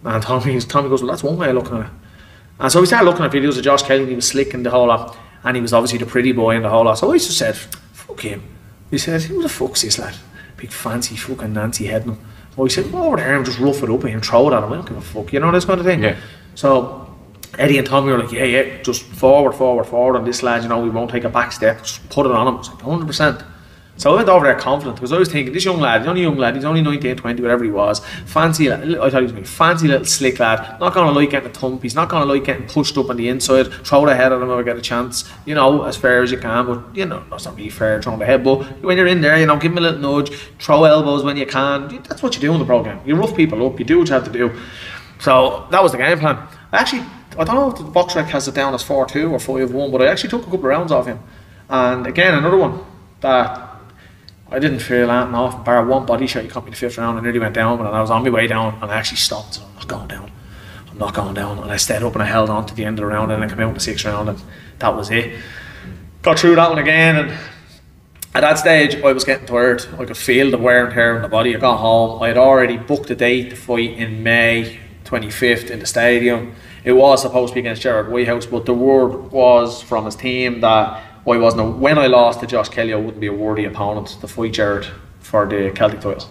And Tommy goes, well, that's one way of looking at it. And so we started looking at videos of Josh Kelly, and he was slick and the whole lot, and he was obviously the pretty boy and the whole lot. So I just said, fuck him. He said, who the fuck's this lad? Big fancy fucking Nancy heading him. So he said, go over there and just rough it up and throw it at him. I don't give a fuck, you know, this kind of thing. Yeah. So Eddie and Tommy were like, yeah, just forward on this lad, you know, we won't take a back step, just put it on him. I was like, 100%. So I went over there confident, because I was thinking, this young lad, he's only a young lad, he's only 19, 20, whatever he was, fancy, I thought he was going to be fancy little slick lad, not going to like getting a thump, he's not going to like getting pushed up on the inside, throw the head at him or get a chance, you know, as fair as you can, but, you know, that's not really fair, throwing the head, but when you're in there, you know, give him a little nudge, throw elbows when you can, that's what you do in the programme, you rough people up, you do what you have to do. So that was the game plan. I don't know if the Boxer has it down as 4-2 or 5-1, but I actually took a couple of rounds off him, and again, another one that I didn't feel anything off, bar one body shot. He caught me in the 5th round. I nearly went down, and I was on my way down, and I actually stopped. So I'm not going down. And I stayed up and I held on to the end of the round, and then I came out in the 6th round, and that was it. Got through that one again, and At that stage, I was getting tired. I could feel the wear and tear in the body. I got home. I had already booked a date to fight in May 25th in the stadium. It was supposed to be against Gerard Whitehouse, but the word was from his team that I wasn't. When I lost to Josh Kelly, I wouldn't be a worthy opponent to fight Gerard for the Celtic title.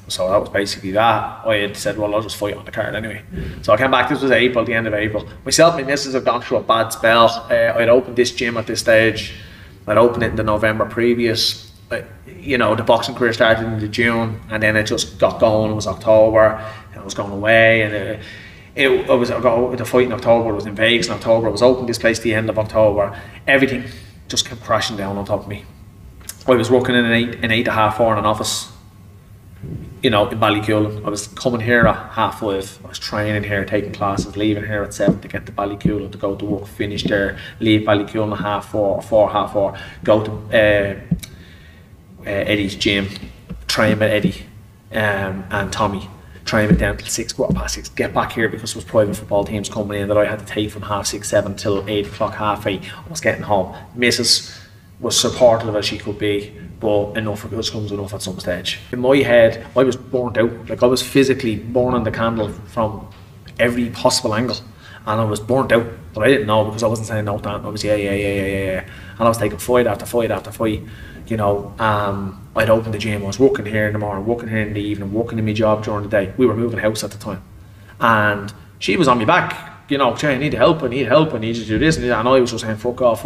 So that was basically that. I had said, well, I'll just fight on the card anyway. So I came back. This was April, the end of April. Myself and my missus had gone through a bad spell. I'd opened this gym at this stage. I'd opened it in the November previous. You know, the boxing career started in June, and then it just got going. It was October, and I was going away, and the fight in October. It was in Vegas in October. I was opening this place at the end of October. Everything just kept crashing down on top of me. I was working in an 8 to half 4 in an office, you know, in Ballycoolan. I was coming here at 5:30. I was training here, taking classes, leaving here at 7 to get to Ballycoolan to go to work, finish there, leave Ballycoolan at 4:30, go to Eddie's gym, train with Eddie and Tommy, train with them till 6, 6:15, get back here because there was private football teams coming in that I had to take from 6:30, 7 till 8 o'clock, 8:30. I was getting home. Mrs. was supportive as she could be, but enough comes enough at some stage. In my head, I was burnt out. Like, I was physically burning the candle from every possible angle, and I was burnt out, but I didn't know because I wasn't saying no to that. I was yeah, and I was taking fight after fight after fight. You know, I'd open the gym. I was working here in the morning, working here in the evening, working in my job during the day. We were moving house at the time, and she was on me back. You know, Jay, I need help, I need you to do this and that. And I was just saying, fuck off.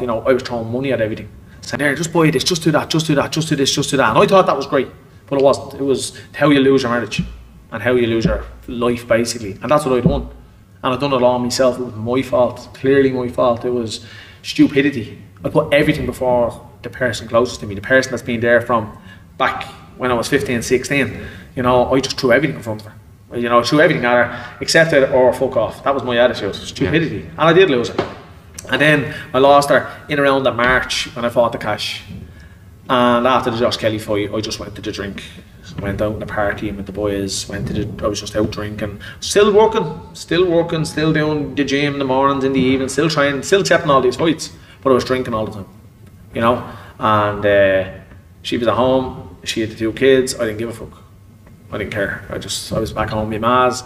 You know, I was throwing money at everything. Saying, there, just buy this, just do that, just do this, just do that. And I thought that was great, but it wasn't. It was how you lose your marriage and how you lose your life, basically. And that's what I'd done. And I'd done it all myself. It was my fault, clearly my fault. It was stupidity. I put everything before the person closest to me, the person that's been there from back when I was 15, 16. You know, I just threw everything in front of her. You know, threw everything at her, accept it or fuck off. That was my attitude, stupidity. Yeah. And I did lose it. And then I lost her in around that March when I fought the Cash. And after the Josh Kelly fight, I just went to the drink. Went out in the party with the boys, I was just out drinking. Still working, still doing the gym in the mornings, in the evenings, still training, still accepting all these fights. But I was drinking all the time, you know. And she was at home, she had the 2 kids, I didn't give a fuck. I didn't care. I was back home with my mas,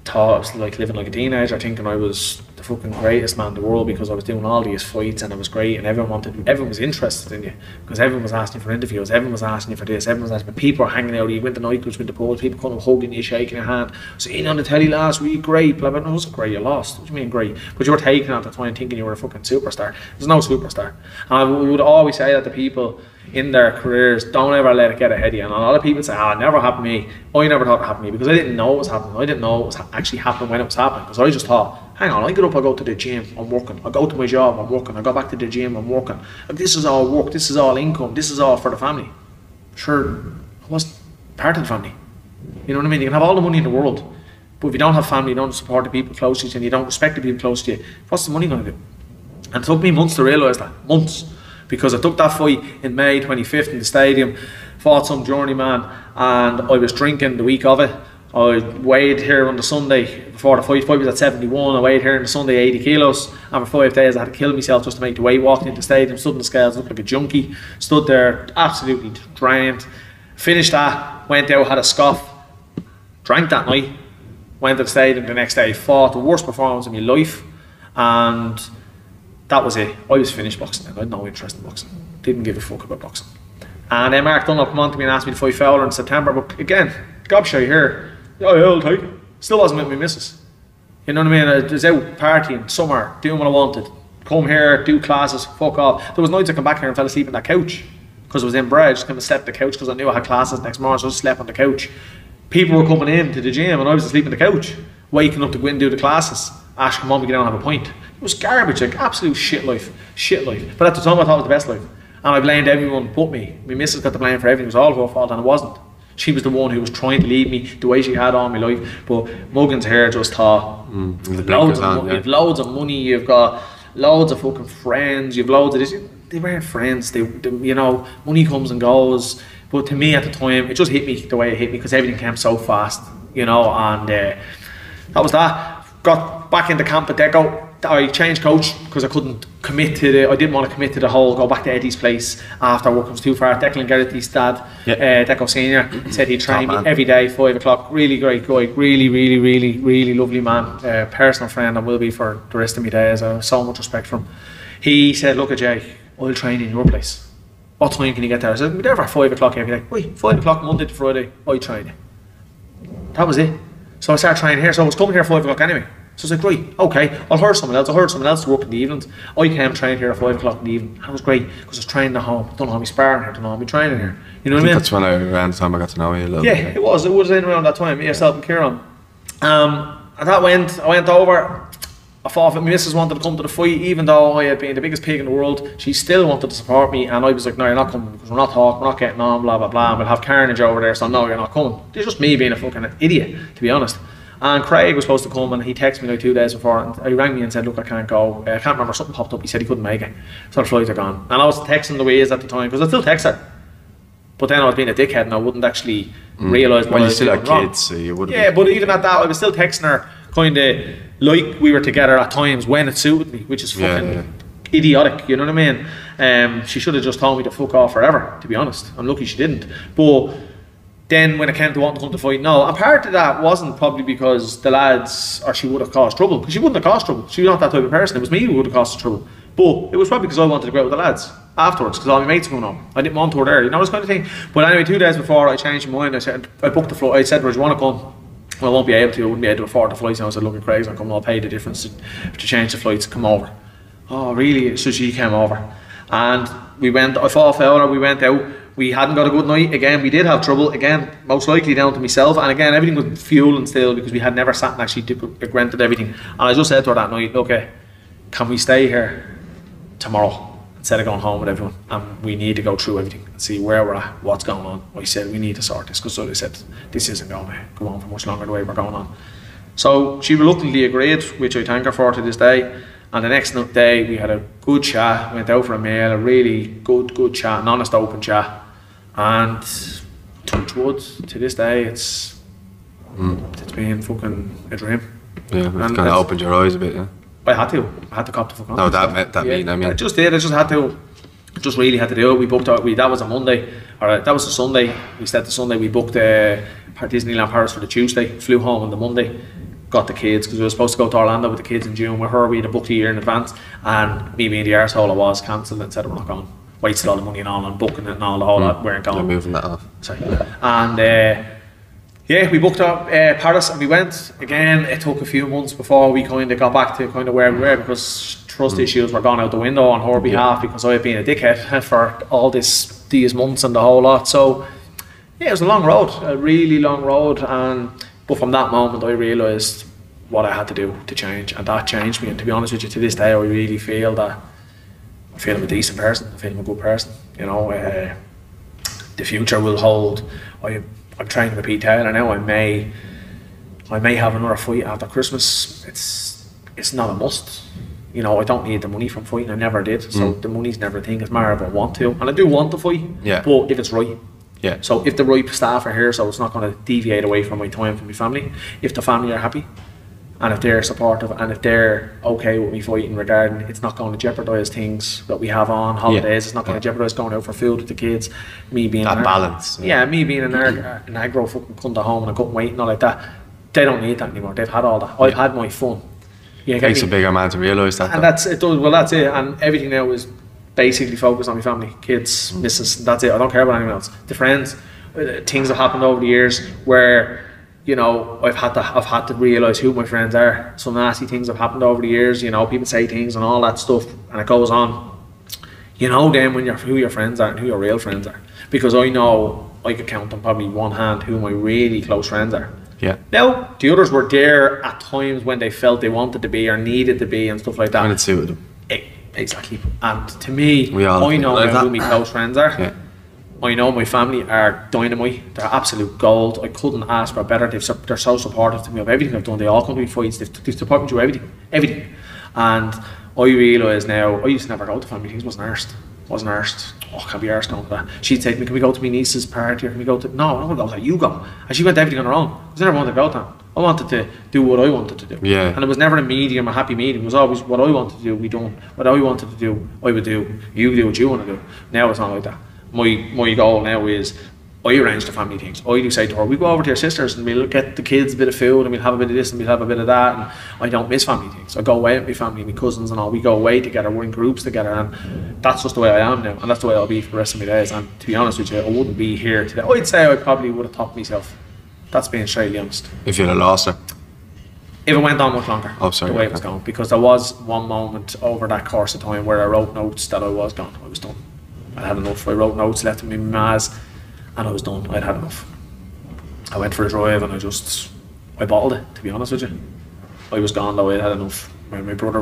thought I was like living like a teenager, thinking I was the fucking greatest man in the world because I was doing all these fights and it was great and everyone was interested in you because everyone was asking for interviews, everyone was asking you for this, everyone was asking, but people were hanging out, you went to nightclubs with the pubs, people coming hugging you, shaking your hand, saying on the telly last week, great, blah blah. No, it wasn't great, you lost. What do you mean great? But you were taking it at the time thinking you were a fucking superstar. There's no superstar. And I would always say that to people in their careers, don't ever let it get ahead of you. And a lot of people say, it never happened to me. I never thought it happened to me because I didn't know it was happening. I didn't know it was actually happening when it was happening because I just thought, hang on, I get up, I go to the gym, I'm working. I go to my job, I'm working. I go back to the gym, I'm working. Like, this is all work, this is all income, this is all for the family. Sure, I wasn't part of the family. You know what I mean? You can have all the money in the world, but if you don't have family, you don't support the people close to you, and you don't respect the people close to you, what's the money going to do? And it took me months to realise that. Months. Because I took that fight in May 25th in the stadium, fought some journeyman, and I was drinking the week of it. I weighed here on the Sunday before the fight was at 71, I weighed here on the Sunday 80 kilos, and for 5 days I had to kill myself just to make the weight, walking into the stadium, stood on the scales, looked like a junkie, stood there absolutely drained, finished that, went out, had a scoff, drank that night, went to the stadium the next day, fought the worst performance of my life, and that was it. I was finished boxing then. I had no interest in boxing. Didn't give a fuck about boxing. And then Mark Dunlop came on to me and asked me to fight Fowler in September. But again, gobshite here. Yeah, I'll take it. Still wasn't with my missus. You know what I mean? I was out partying, summer, doing what I wanted. Come here, do classes, fuck off. There was nights I come back here and fell asleep on that couch because I was in bed. I just came and slept on the couch because I knew I had classes next morning, so I just slept on the couch. People were coming in to the gym and I was asleep on the couch, waking up to go in and do the classes. Ash, come on, we get down and have a pint. It was garbage, like absolute shit life. But at the time I thought it was the best life. And I blamed everyone but me. My missus got the blame for everything. It was all her fault and it wasn't. She was the one who was trying to lead me the way she had all my life. But Muggins here just thought, you've loads of money, you've got loads of fucking friends, you've loads of this. They weren't friends, they you know, money comes and goes. But to me at the time, it just hit me the way it hit me because everything came so fast, you know, and that was that. Got back into camp at Deco. I changed coach because I couldn't commit to I didn't want to commit to the whole go back to Eddie's place after work. It was too far. Declan Gerritty's dad, Deco Senior, said he'd train me every day, 5 o'clock. Really great guy, really lovely man, personal friend, and will be for the rest of my days. I have so much respect for him. He said, look at Jay, I'll train in your place. What time can you get there? I said, we're there for 5 o'clock every day. Wait, 5 o'clock Monday to Friday, I train you. That was it. So I started training here, so I was coming here at 5 o'clock anyway. So I was like, right, okay, I'll hire someone else. I hired someone else to work in the evenings. I came train here at 5 o'clock in the evening. That was great, because I was training at home. I don't know how me sparring here, I don't know how me training here. You know what I mean? That's when around the time I got to know you a little bit. Yeah, it was in around that time, yourself and Kieran. And that I went over. I thought if my missus wanted to come to the fight, even though I had been the biggest pig in the world, she still wanted to support me, and I was like, no, you're not coming, because we're not talking, we're not getting on, blah blah blah, and we'll have carnage over there, so no, you're not coming. It's just me being a fucking idiot, to be honest. And Craig was supposed to come, and he texted me like 2 days before, and he rang me and said, look, I can't go. I can't remember, something popped up, he said he couldn't make it, so the flights are gone. And I was texting Louise at the time, because I still text her, but then I was being a dickhead and I wouldn't actually realise what I was doing wrong. Well, you still had kids, so you wouldn't. Yeah, but even at that, I was still texting her kind of like we were together at times when it suited me, which is fucking idiotic, you know what I mean? She should have just told me to fuck off forever, to be honest. I'm lucky she didn't. But then when it came to wanting to come to fight, no. And part of that wasn't probably because the lads, or she would have caused trouble, because she wouldn't have caused trouble. She was not that type of person. It was me who would have caused trouble. But it was probably because I wanted to go out with the lads afterwards, because all my mates were going on. I didn't want her there, you know, this kind of thing. But anyway, 2 days before, I changed my mind. I booked the flight. I said, do you want to come? Well, I won't be able to. I wouldn't be able to afford the flights. And I said, look, at Craig's not coming. I'll pay the difference to change the flights. Come over. Oh, really? So she came over, and we went. I fought Fowler. We went out. We hadn't got a good night. Again, we did have trouble. Again, most likely down to myself. And again, everything was fueling still, because we had never sat and actually granted everything. And I just said to her that night, okay, can we stay here tomorrow instead of going home with everyone? And we need to go through everything and see where we're at, what's going on. I said, we need to sort this, because so they said, this isn't going to go on for much longer the way we're going on. So she reluctantly agreed, which I thank her for to this day. And the next day we had a good chat, went out for a meal, a really good chat, an honest open chat. And touch wood, to this day it's been fucking a dream. Yeah, it's kind of opened your eyes a bit, yeah. I had to cop the fuck on. No, I mean. I just did, I just had to, just really had to do it. We booked out, that was a Monday, or that was a Sunday, we said the Sunday, we booked Disneyland Paris for the Tuesday, flew home on the Monday, got the kids, because we were supposed to go to Orlando with the kids in June with her. We had booked a year in advance, and me being the arsehole I was, cancelled and said we're not going. Wasted all the money and all on booking it and all the whole lot, weren't going. You're moving that off. Sorry. And yeah, we booked up Paris, and we went. Again, it took a few months before we kind of got back to kind of where we were, because trust issues were gone out the window on her behalf, because I had been a dickhead for all these months and the whole lot. So yeah, it was a long road, a really long road. But from that moment I realised what I had to do to change, and that changed me. And to be honest with you, to this day I really feel that I feel I'm a decent person, I feel I'm a good person, you know. The future will hold. I'm training with Pete Taylor now. I may have another fight after Christmas. It's not a must, you know. I don't need the money from fighting, I never did. So the money's never a thing, it's more if I want to, and I do want to fight, but if it's right. Yeah. So if the right staff are here, so it's not going to deviate away from my time from my family. If the family are happy, and if they're supportive, and if they're okay with me fighting, regarding it's not going to jeopardise things that we have on holidays, it's not going to jeopardise going out for food with the kids, me being that balance. Me being an aggro fucking cunt at home and I couldn't wait and all like that. They don't need that anymore. They've had all that. I've had my fun. It takes a bigger man to realise that. And that's it. Well, that's it. And everything now is basically focused on my family, kids, missus. That's it. I don't care about anyone else. The friends, things have happened over the years where, you know, I've had to realise who my friends are. Some nasty things have happened over the years, you know, people say things and all that stuff, and it goes on. You know then who your friends are and who your real friends are. Because I know I could count on probably one hand who my really close friends are. Yeah. Now, the others were there at times when they felt they wanted to be or needed to be and stuff like that. When it suited them. Exactly. And to me, I know who my close friends are. Yeah. I know my family are dynamite. They're absolute gold. I couldn't ask for better. They're so supportive to me of everything I've done. They all come to me fights. They've supported me through everything. And I realise now, I used to never go to family things. Wasn't arsed. Oh, can't be arsed going to that. She'd say to me, can we go to my niece's party, or can we go to... No, I don't want to go to that. You go. And she went to everything on her own. Because I never wanted to go to that. I wanted to do what I wanted to do. Yeah. And it was never a medium, a happy medium. It was always what I wanted to do, we done. What I wanted to do, I would do. You do what you want to do. Now it's not like that. My goal now is I arrange the family things. I do say to her, we go over to your sisters and we'll get the kids a bit of food and we'll have a bit of this and we'll have a bit of that, and I don't miss family things. I go away with my family, my cousins and all. We go away together, we're in groups together, and that's just the way I am now, and that's the way I'll be for the rest of my days. And to be honest with you, I wouldn't be here today. I'd say I probably would have topped myself. That's being straightly honest. If you'd have lost her? If it went on much longer, oh, sorry, the way it was going. Because there was one moment over that course of time where I wrote notes that I was gone. I was done. I had enough. I wrote notes, left them in my ma's, and I was done. I'd had enough. I went for a drive and I bottled it, to be honest with you. I was gone though, I had enough. I think my brother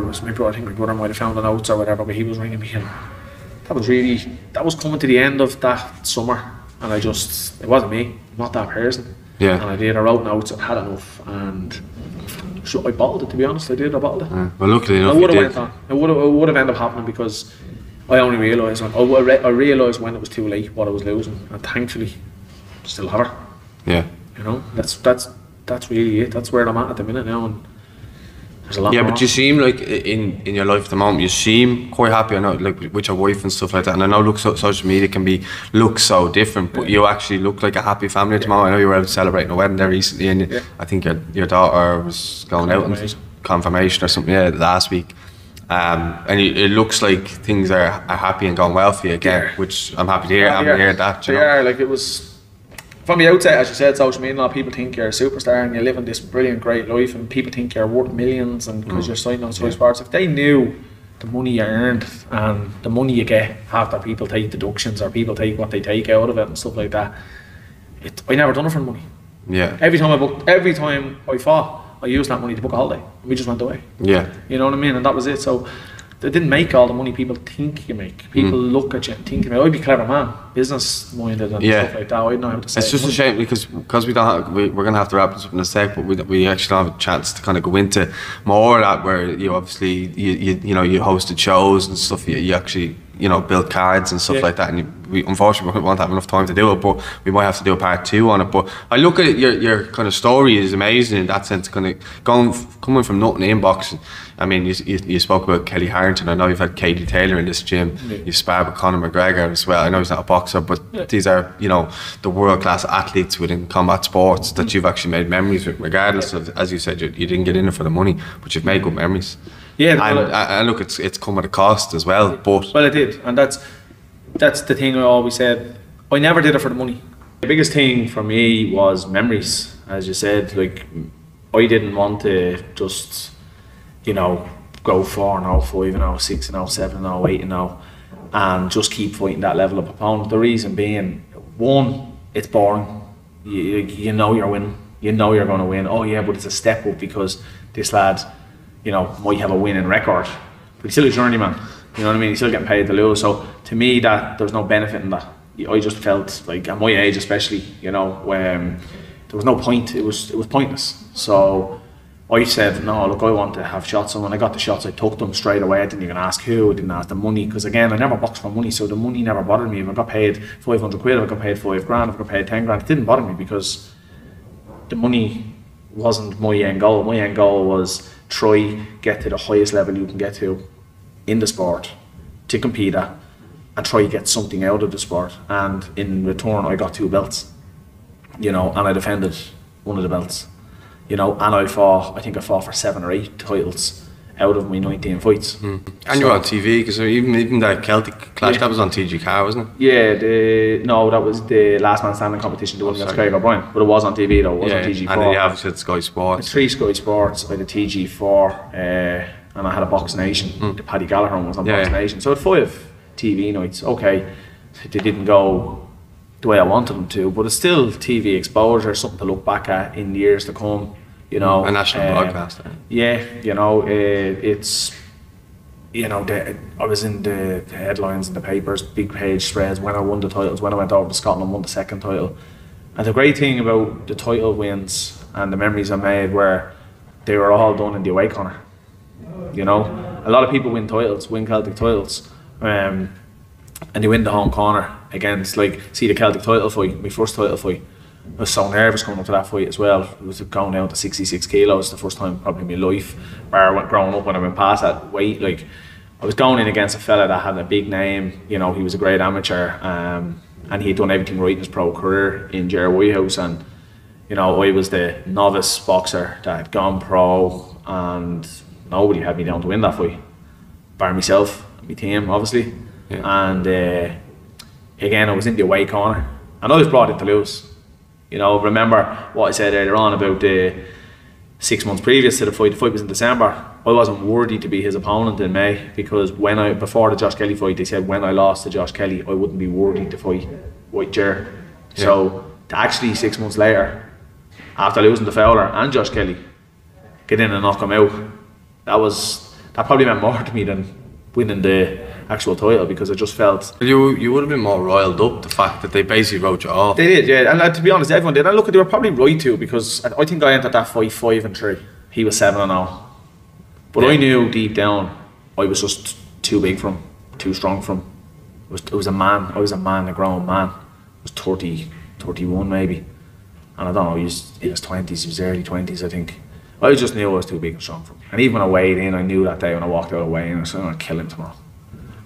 might have found the notes or whatever, but he was ringing me, and that was coming to the end of that summer, and it wasn't me, I'm not that person. Yeah. And I wrote notes, I had enough, and I bottled it, to be honest. I bottled it. Well, luckily enough, I would have went on. It would have ended up happening because I only realised I realised when it was too late what I was losing, and thankfully still have her. Yeah. You know, that's really it. That's where I'm at the minute now, and there's a lot. Yeah, more. but you seem like in your life at the moment, you seem quite happy. I know, like with your wife and stuff like that. And I know, social media can look so different, but you actually look like a happy family at the moment. I know you were out celebrating a wedding there recently, and I think your daughter was going out in confirmation or something last week. And it looks like things are happy and going well for you again, which I'm happy to hear. I'm hear that. They are, like, it was from the outset, as you said, social media. A lot of people think you're a superstar and you're living this brilliant, great life, and people think you're worth millions, and because you're signing on Sky Sports. If they knew the money you earned and the money you get after people take deductions or people take what they take out of it and stuff like that, I never done it for money. Yeah. Every time I fought, I used that money to book a holiday. We just went away. Yeah. You know what I mean? And that was it. So they didn't make all the money people think you make. People look at you and think, I'd be a clever man, business minded and stuff like that. I don't know how to say it's just a shame because we don't we're going to have to wrap this up in a sec, but we actually don't have a chance to kind of go into more of that, where you obviously you hosted shows and stuff, you actually built cards and stuff like that, and we unfortunately won't have enough time to do it, but we might have to do a part 2 on it. But I look at it, your kind of story is amazing in that sense, kind of coming from nothing in boxing. I mean, you spoke about Kelly Harrington. I know you've had Katie Taylor in this gym. You've sparred with Conor McGregor as well. I know he's not a boxer, but these are the world class athletes within combat sports that you've actually made memories with, regardless of, as you said, you didn't get in it for the money, but you've made good memories. Yeah, and look, it's come at a cost as well. But it did, and that's the thing I always said. I never did it for the money. The biggest thing for me was memories, as you said. Like, I didn't want to just go 4-0, 5-0, 6-0, 7-0, 8-0, and just keep fighting that level of opponent. The reason being, one, it's boring. You know you're winning. You know you're going to win. Oh yeah, but it's a step up because this lad, might have a winning record, but he's still a journeyman. You know what I mean? He's still getting paid to lose. So to me, that there's no benefit in that. I just felt like, at my age especially, when there was no point. It was pointless. So I said, no, look, I want to have shots, and when I got the shots, I took them straight away. I didn't even ask who, I didn't ask the money, because again, I never boxed for money, so the money never bothered me. If I got paid 500 quid, if I got paid 5 grand, if I got paid 10 grand, it didn't bother me, because the money wasn't my end goal. My end goal was get to the highest level you can get to in the sport, to compete at, and try to get something out of the sport. And in return, I got 2 belts, and I defended one of the belts. And I fought for 7 or 8 titles out of my 19 fights. And you were on TV, because even that Celtic clash, that was on TG Car, wasn't it? Yeah, that was the last man standing competition, the one against Craig O'Brien. But it was on TV though, it was on TG4. And then you obviously had Sky Sports. 3 Sky Sports, I had a TG4, and I had a Box Nation. The Paddy Gallagher one was on Box Nation. So I had 5 TV nights. Okay, they didn't go the way I wanted them to, but it's still TV exposure, something to look back at in years to come. A national broadcaster. Yeah, it's I was in the headlines in the papers, big page spreads when I won the titles, when I went over to Scotland and won the 2nd title. And the great thing about the title wins and the memories I made were they were all done in the away corner. A lot of people win Celtic titles, and they win the home corner against, like, see the Celtic title fight, my first title fight. I was so nervous coming up to that fight as well. It was going down to 66 kilos, the first time probably in my life. Growing up when I went past that weight, like I was going in against a fella that had a big name. You know, he was a great amateur, and he had done everything right in his pro career in Jerry Whitehouse. And you know, I was the novice boxer that had gone pro, and nobody had me down to win that fight, bar myself and my team, obviously. Yeah. And again, I was in the away corner, and I was brought in to lose. You know, remember what I said earlier on about the 6 months previous to the fight. The fight was in December. I wasn't worthy to be his opponent in May, because before the Josh Kelly fight, they said when I lost to Josh Kelly, I wouldn't be worthy to fight White Jer. Yeah. So to actually 6 months later, after losing to Fowler and Josh Kelly, get in and knock him out, that probably meant more to me than winning the actual title, because I just felt you would have been more riled up, the fact that they basically wrote you off. They did, yeah, and to be honest, everyone did. And look, they were probably right to, because I think I entered that fight 5-3. He was 7-0, but yeah. I knew deep down I was just too big for him, too strong for him. It was a man. I was a man, a grown man. I was 30, 31 maybe, and I don't know. He was in his 20s. He was early 20s, I think. I just knew I was too big and strong for him. And even when I weighed in, I knew that day when I walked out of weigh-in, I said, I'm going to kill him tomorrow.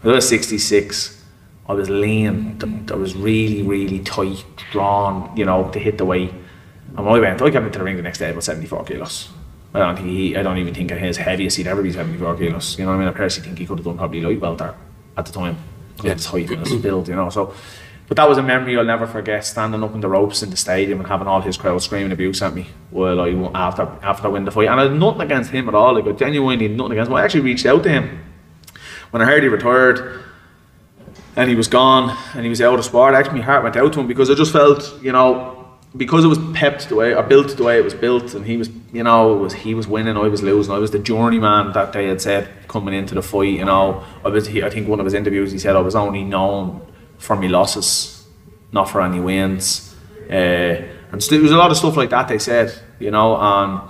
I was 66, I was lean, I was really, really tight, drawn, you know, to hit the weight. And when I got into the ring the next day about 74 kilos. I don't even think his heaviest he'd ever be 74 kilos. You know what I mean? I personally think he could have done probably light welter at the time. Yeah. His height and his build, you know. So, but that was a memory I'll never forget, standing up in the ropes in the stadium and having all his crowd screaming abuse at me while after I win the fight. And I had nothing against him at all. Like, I genuinely had nothing against him. I actually reached out to him when I heard he retired and he was gone and he was out of sport. Actually, my heart went out to him, because I just felt, you know, because it was pepped the way, or built the way it was built, and he was, you know, he was winning, I was losing. I was the journeyman that they had said coming into the fight. You know, I think one of his interviews he said I was only known for my losses, not for any wins. And there was a lot of stuff like that they said, you know, and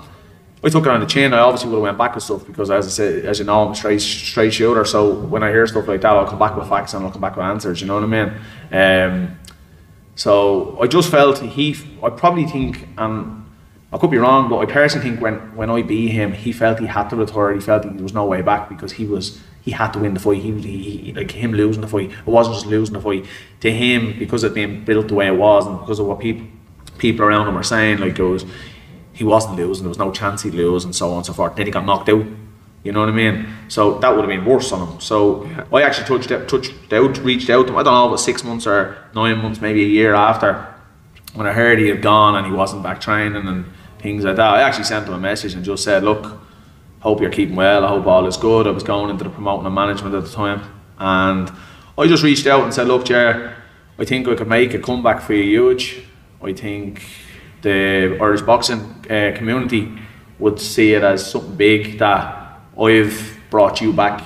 I took it on the chin. I obviously would have went back with stuff, because as I said, as you know, I'm a straight shooter. So when I hear stuff like that, I'll come back with facts and I'll come back with answers. You know what I mean? So I just felt I probably think, and I could be wrong, but I personally think when I beat him, he felt he had to retire. He felt there was no way back, because he had to win the fight. He like him losing the fight, it wasn't just losing the fight to him, because it being built the way it was, and because of what people around him were saying. Like, he wasn't losing, there was no chance he'd lose, and so on and so forth. Then he got knocked out, you know what I mean? So that would have been worse on him. So yeah. I actually reached out to him, I don't know, it was 6 months or 9 months, maybe a year after, when I heard he had gone and he wasn't back training and things like that. I actually sent him a message and just said, look, hope you're keeping well, I hope all is good. I was going into the promoting and management at the time, and I just reached out and said, look, Jer, I think I could make a comeback for you huge. I think the Irish boxing community would see it as something big, that I've brought you back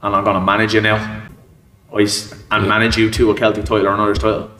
and I'm going to manage you now, and manage you to a Celtic title or an Irish title.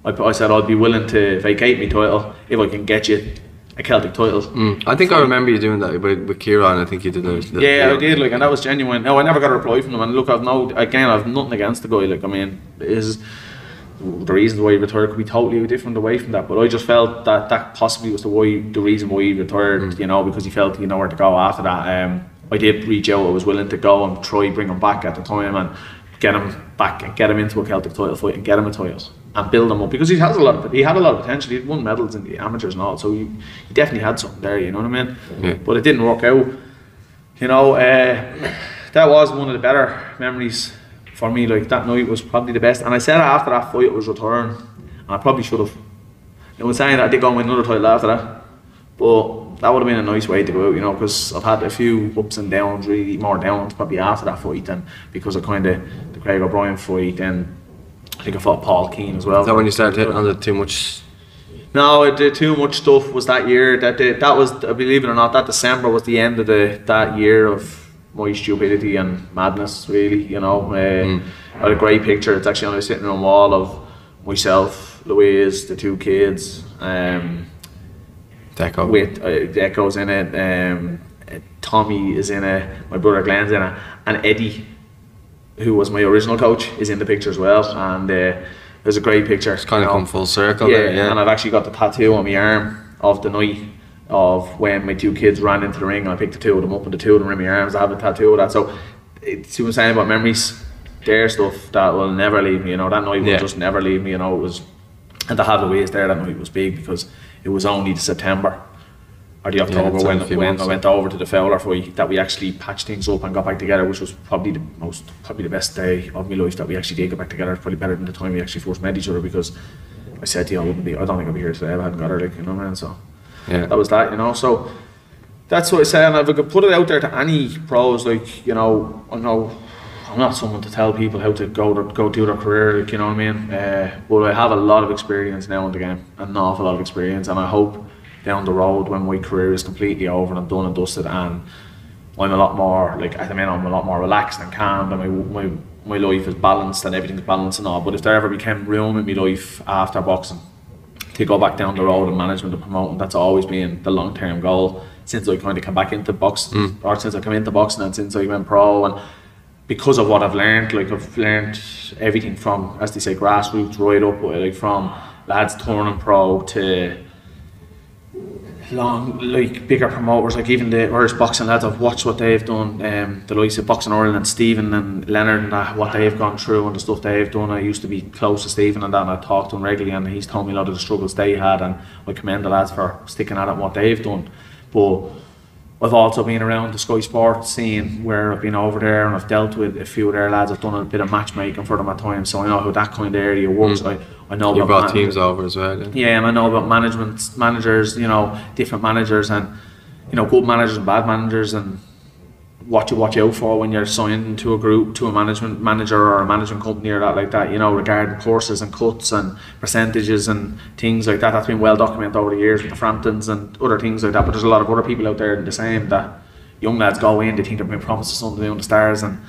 I said I'd be willing to vacate my title if I can get you a Celtic title. I think I remember you doing that with Kieran. I think you did that. Yeah, I did, like, and that was genuine. No, I never got a reply from him, and look, I've nothing against the guy. Like, I mean, the reasons why he retired could be totally different away from that, but I just felt that possibly was the reason why he retired. You know, because he felt he knew where to go after that. I did reach out. I was willing to go and try bring him back at the time and get him back and get him into a Celtic title fight and get him a title and build him up, because he had a lot of potential. He'd won medals in the amateurs and all, so he definitely had something there. You know what I mean? Yeah. But it didn't work out. You know, that was one of the better memories for me. Like, that night was probably the best. And I said after that fight I was retiring, and I probably should have. You know, saying that I did go and win another title after that, but that would have been a nice way to go out, you know, because I've had a few ups and downs, really more downs probably after that fight, and because of kind of the Craig O'Brien fight, and I think I fought Paul Keane as well. Is that when you started hitting on the too much? No, the too much stuff was that year. That was, believe it or not, that December was the end of that year of my stupidity and madness, really, you know. I had a great picture. It's actually on a sitting room wall of myself, Louise, the two kids, Deco. With Deco's in it, Tommy is in it, my brother Glenn's in it, and Eddie, who was my original coach, is in the picture as well. And was a great picture. It's kind of come full circle. Yeah, there, yeah. And I've actually got the tattoo on my arm of the night of when my 2 kids ran into the ring, and I picked the 2 of them up, and the 2 of them were in my arms. I have a tattoo of that. So it's what I'm saying about memories. They're stuff that will never leave me. You know, that night will just never leave me. You know, it was, and to have the ways there that night was big, because it was only the September or the October when I went over to the Fowler fight that we actually patched things up and got back together, which was probably the best day of my life that we actually did get back together. Probably better than the time we actually first met each other, because I said to you, I don't think I'd be here today if I hadn't got her, like, you know, man. So that was that, you know. So that's what I say, and if I could put it out there to any pros, like, you know, I know I'm not someone to tell people how to go do their career, like, you know what I mean. But I have a lot of experience now in the game, an awful lot of experience, and I hope down the road when my career is completely over and I'm done and dusted, and I'm a lot more, like, at the minute I'm a lot more relaxed and calm, and my life is balanced and everything's balanced and all. But if there ever became room in my life after boxing to go back down the road in management and promoting, that's always been the long-term goal since I kind of came back into boxing, or since I came into boxing and since I went pro. And because of what I've learned, like, I've learned everything from, as they say, grassroots right up, like from lads turning pro to long, like, bigger promoters, like even the Irish boxing lads. I've watched what they've done, the likes of Boxing Ireland and Stephen and Leonard and that, what they've gone through and the stuff they've done. I used to be close to Stephen and that, and I talked to him regularly, and he's told me a lot of the struggles they had, and I commend the lads for sticking at it and what they've done. But I've also been around the Sky Sports scene where I've been over there, and I've dealt with a few of their lads. I've done a bit of matchmaking for them at times, so I know how that kind of area works. I know you brought teams over as well. Yeah, and I know about managers, you know, different managers, and, you know, good managers and bad managers, and what you watch out for when you're signed to a group, to a management manager or a management company or that, like that, you know, regarding courses and cuts and percentages and things like that. That's been well documented over the years with the Framptons and other things like that. But there's a lot of other people out there the same, that young lads go in, they think they're being promised something on the stars, and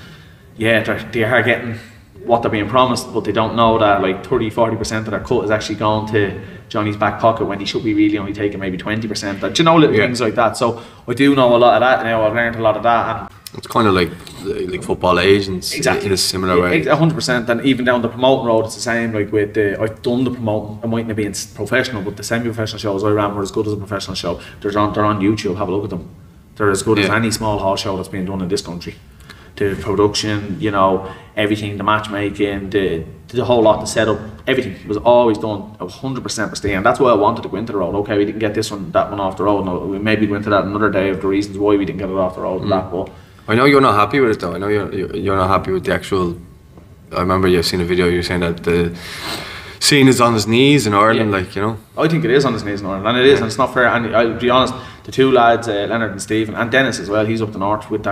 yeah, they are getting what they're being promised, but they don't know that like 30-40% of their cut is actually going to Johnny's back pocket, when he should be really only taking maybe 20%. That, you know, little things like that. So I do know a lot of that now. I've learned a lot of that, and it's kind of like football agents, in a similar way. 100%, and even down the promoting road, it's the same. Like with I've done the promoting. I mightn't have been professional, but the semi-professional shows I ran were as good as a professional show. They're on YouTube. Have a look at them. They're as good as any small hall show that's been done in this country. The production, you know, everything, the matchmaking, the whole lot, the setup, everything was always done 100% pristine. And that's why I wanted to go into the road. Okay, we didn't get this one, that one off the road. No, we maybe go into that another day of the reasons why we didn't get it off the road. And that, but I know you're not happy with it though. I know you're not happy with the actual. I remember you've seen a video. You're saying that the scene is on his knees in Ireland, like, you know. I think it is on his knees in Ireland, and it is, and it's not fair. And I'll be honest, the two lads, Leonard and Stephen, and Dennis as well, he's up the north with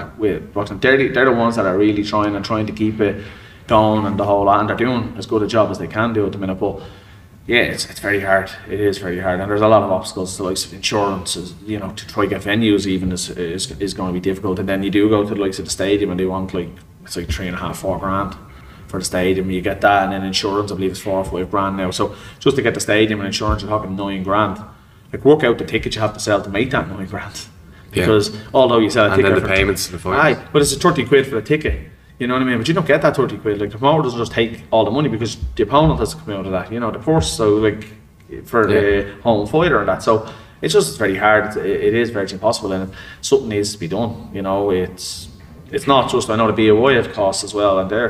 boxing. They're the ones that are really trying to keep it going and the whole lot, and they're doing as good a job as they can do at the minute. But yeah, it's very hard. It is very hard, and there's a lot of obstacles. The likes of insurance, you know, to try get venues even is going to be difficult. And then you do go to the likes of the stadium, and they want it's like $3.5-4 grand for the stadium. You get that, and then insurance, I believe it's $4 or $5 grand now. So just to get the stadium and insurance, you're talking $9 grand. Like, work out the tickets you have to sell to make that $9 grand. Because although you sell a ticket, and then the payments to the fight. But it's a 30 quid for a ticket. You know what I mean? But you don't get that 30 quid. Like, the promoter doesn't just take all the money, because the opponent has to come out of that. You know, the purse. So like for the home fighter and that. So it's just very hard. It is virtually impossible, and something needs to be done. You know, it's not just, I know the BOI have costs as well, and they're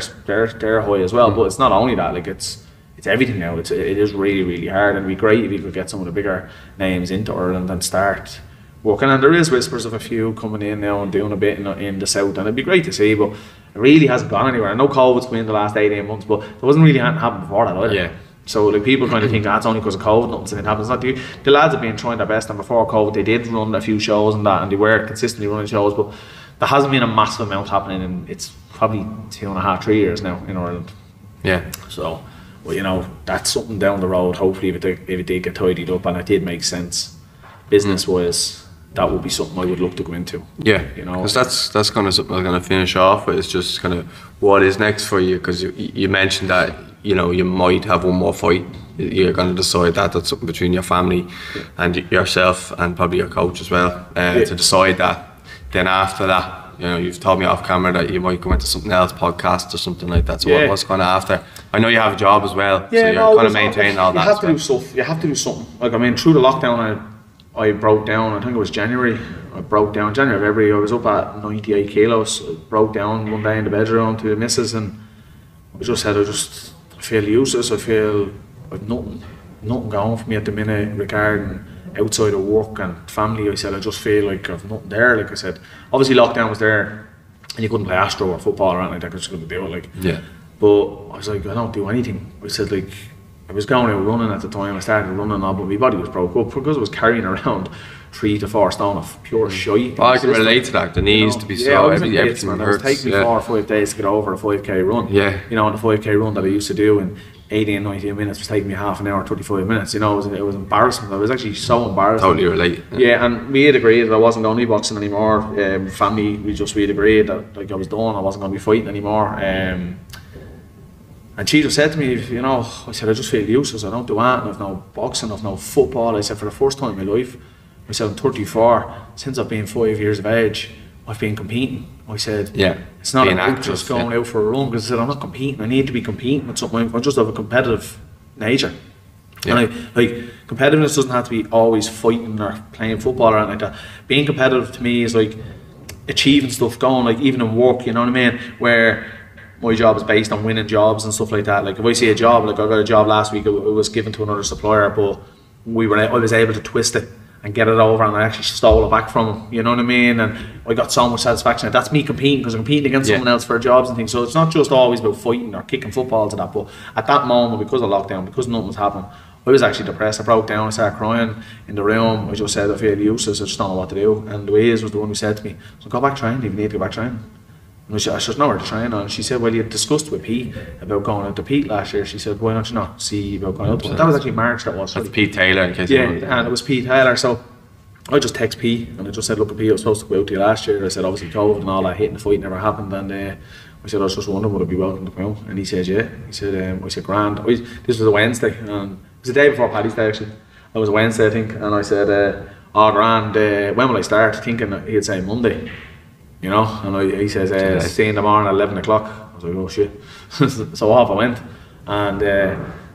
high as well. But it's not only that. Like, it's everything now. It is really, really hard, and it'd be great if you could get some of the bigger names into Ireland and start working. And there is whispers of a few coming in now and doing a bit in the south, and it'd be great to see, but it really hasn't gone anywhere. I know COVID's been the last 18 months, but there wasn't really anything happened before that either. Yeah. So like, people kind of think that's only because of COVID, nothing happens. Not the lads have been trying their best, and before COVID they did run a few shows and that, and they were consistently running shows, but there hasn't been a massive amount happening, and it's probably 2.5-3 years now in Ireland. Yeah. So, well, you know, that's something down the road. Hopefully, if it did get tidied up and it did make sense business wise, that would be something I would look to go into. Yeah, you know, because that's kind of something I'm going to finish off with. It's just kind of what is next for you, because you mentioned that, you know, you might have one more fight. You're going to decide that's something between your family and yourself, and probably your coach as well, to decide that. Then after that, You know, you've told me off camera that you might go into something else, podcast or something like that. So what's kind of after? I know you have a job as well, so you're kind of maintaining all that. You have to do stuff. You have to do something. Like, I mean, through the lockdown, I broke down. I think it was January. I broke down January, February. I was up at 98 kilos. I broke down one day in the bedroom to the missus, and I just said, I feel useless. I feel I've nothing going for me at the minute regarding outside of work and family. I said, I just feel like I've nothing there. Like I said, obviously lockdown was there, and you couldn't play Astro or football or anything like that. I just couldn't do it. Like, but I was like, I don't do anything. I said, like, I was going out running at the time. I started running all, but my body was broke up because I was carrying around 3 to 4 stone of pure shite. I can relate to that. The knees to be so everything hurts. It was taking me 4 or 5 days to get over a 5k run. Yeah. You know, and the 5k run that I used to do in 80 and 90 minutes was taking me half an hour, 35 minutes. You know, it was embarrassing. I was actually so embarrassed. Totally relate. Yeah, and we had agreed that I wasn't going to be boxing anymore. Family, we had agreed that, like, I was done. I wasn't going to be fighting anymore. And she just said to me, you know, I said, I just feel useless. I don't do anything. I've no boxing, I've no football. I said, for the first time in my life, I said, I'm 34. Since I've been 5 years of age, I've been competing. I said, it's not about just going out for a run, because I said, I'm not competing. I need to be competing with something. I just have a competitive nature. And competitiveness doesn't have to be always fighting or playing football or anything like that. Being competitive to me is like achieving stuff, going, like, even in work, you know what I mean? Where my job is based on winning jobs and stuff like that. Like, if I see a job, like I got a job last week, it was given to another supplier, but I was able to twist it and get it over, and I actually stole it back from him, you know what I mean? And I got so much satisfaction. That's me competing, because I'm competing against someone else for jobs and things. So it's not just always about fighting or kicking footballs and that, but at that moment, because of lockdown, because nothing was happening, I was actually depressed. I broke down, I started crying in the room. I just said, I feel useless, I just don't know what to do. And Louise was the one who said to me, so go back training if you need to go back training. And I said, nowhere to train on. And she said, well, you discussed with Pete about going out to Pete last year. She said, why don't you not see about going out to him? That was actually March, that was. That's Pete Taylor, in case and it was Pete Taylor. So I just text Pete, and I just said, look, Pete, I was supposed to go out to you last year. I said, obviously COVID and all that, hitting the fight never happened. And I said, I was just wondering, would I be welcome to come out? And he said, yeah. He said, I said, grand. This was a Wednesday, and it was the day before Paddy's Day, actually. It was a Wednesday, I think. And I said, oh, grand, when will I start? Thinking he'd say Monday. You know, and he says, see you in the morning at 11 o'clock. I was like, oh shit. So off I went. And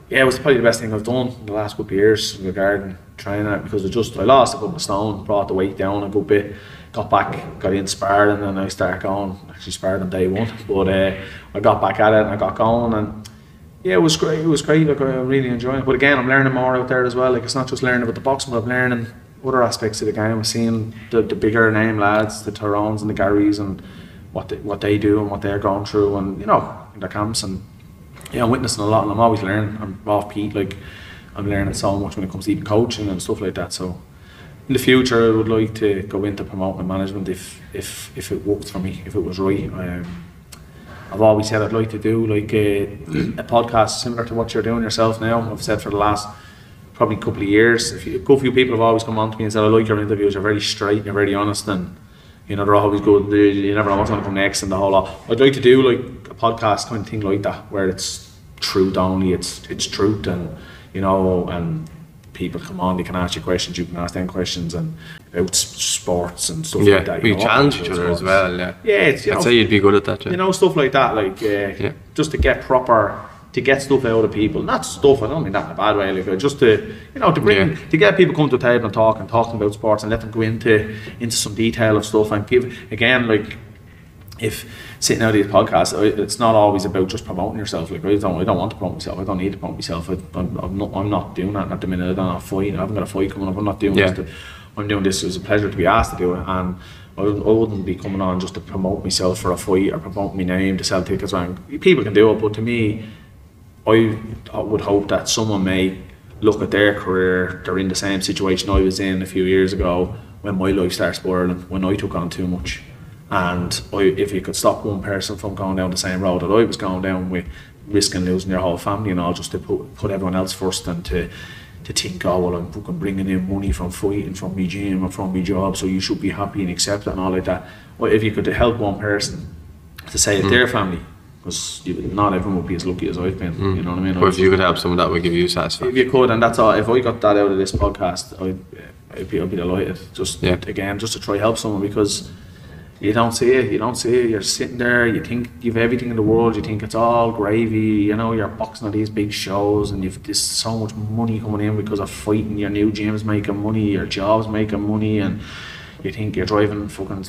it was probably the best thing I've done in the last couple of years regarding training, because I lost a couple of stone, brought the weight down a good bit, got back, got in sparred, and then I started going. Actually sparred on day one, but I got back at it and I got going, and yeah, it was great. Like, I'm really enjoying it. But again, I'm learning more out there as well. Like, it's not just learning about the boxing, but I'm learning other aspects of the game. I'm seeing the bigger name lads, the Tyrones and the Garys, and what they do and what they're going through, and you know, in their camps, and yeah, I'm witnessing a lot, and I'm always learning. I'm off Pete, like, I'm learning so much when it comes to even coaching and stuff like that. So in the future, I would like to go into promoting management if it worked for me, if it was right. I've always said I'd like to do like a podcast similar to what you're doing yourself now. I've said for the last probably couple of years, a good few people have always come on to me and said, I like your interviews, you're very straight, you're very honest, and you know, they're always good, you never know what's going to come next and the whole lot. I'd like to do like a podcast kind of thing like that, where it's truth only, it's truth, and you know, and people come on, they can ask you questions, you can ask them questions, and about sports and stuff like that. We challenge each other as well, I'd say you'd be good at that, you know, stuff like that, like just to get stuff out of people. Not stuff, I don't mean that in a bad way, like just to, you know, to bring to get people come to the table and talking about sports, and let them go into some detail of stuff, and people again, like, if sitting out these podcasts, it's not always about just promoting yourself. Like, I don't want to promote myself. I don't need to promote myself. I'm not doing that at the minute. I don't have a fight. I haven't got a fight coming up. I'm not doing this. I'm doing this as a pleasure to be asked to do it, and I wouldn't be coming on just to promote myself for a fight or promote my name to sell tickets around. People can do it, but to me, I would hope that someone may look at their career, they're in the same situation I was in a few years ago when my life started spiraling, when I took on too much. And if you could stop one person from going down the same road that I was going down, with risking losing your whole family and all, just to put everyone else first, and to think, oh well, I'm fucking bringing in money from fighting, from my gym and from my job, so you should be happy and accept it and all like that. Well, if you could help one person to save their family, because not everyone would be as lucky as I've been, you know what I mean? Or if you could help someone, that would give you satisfaction. If you could, and that's all. If I got that out of this podcast, I'd be delighted. Just again, just to try help someone, because You don't see it. You don't see it. You're sitting there. You think you've everything in the world. You think it's all gravy. You know, you're boxing at these big shows, and you've this so much money coming in because of fighting. Your new gym's making money. Your job's making money, and you think you're driving fucking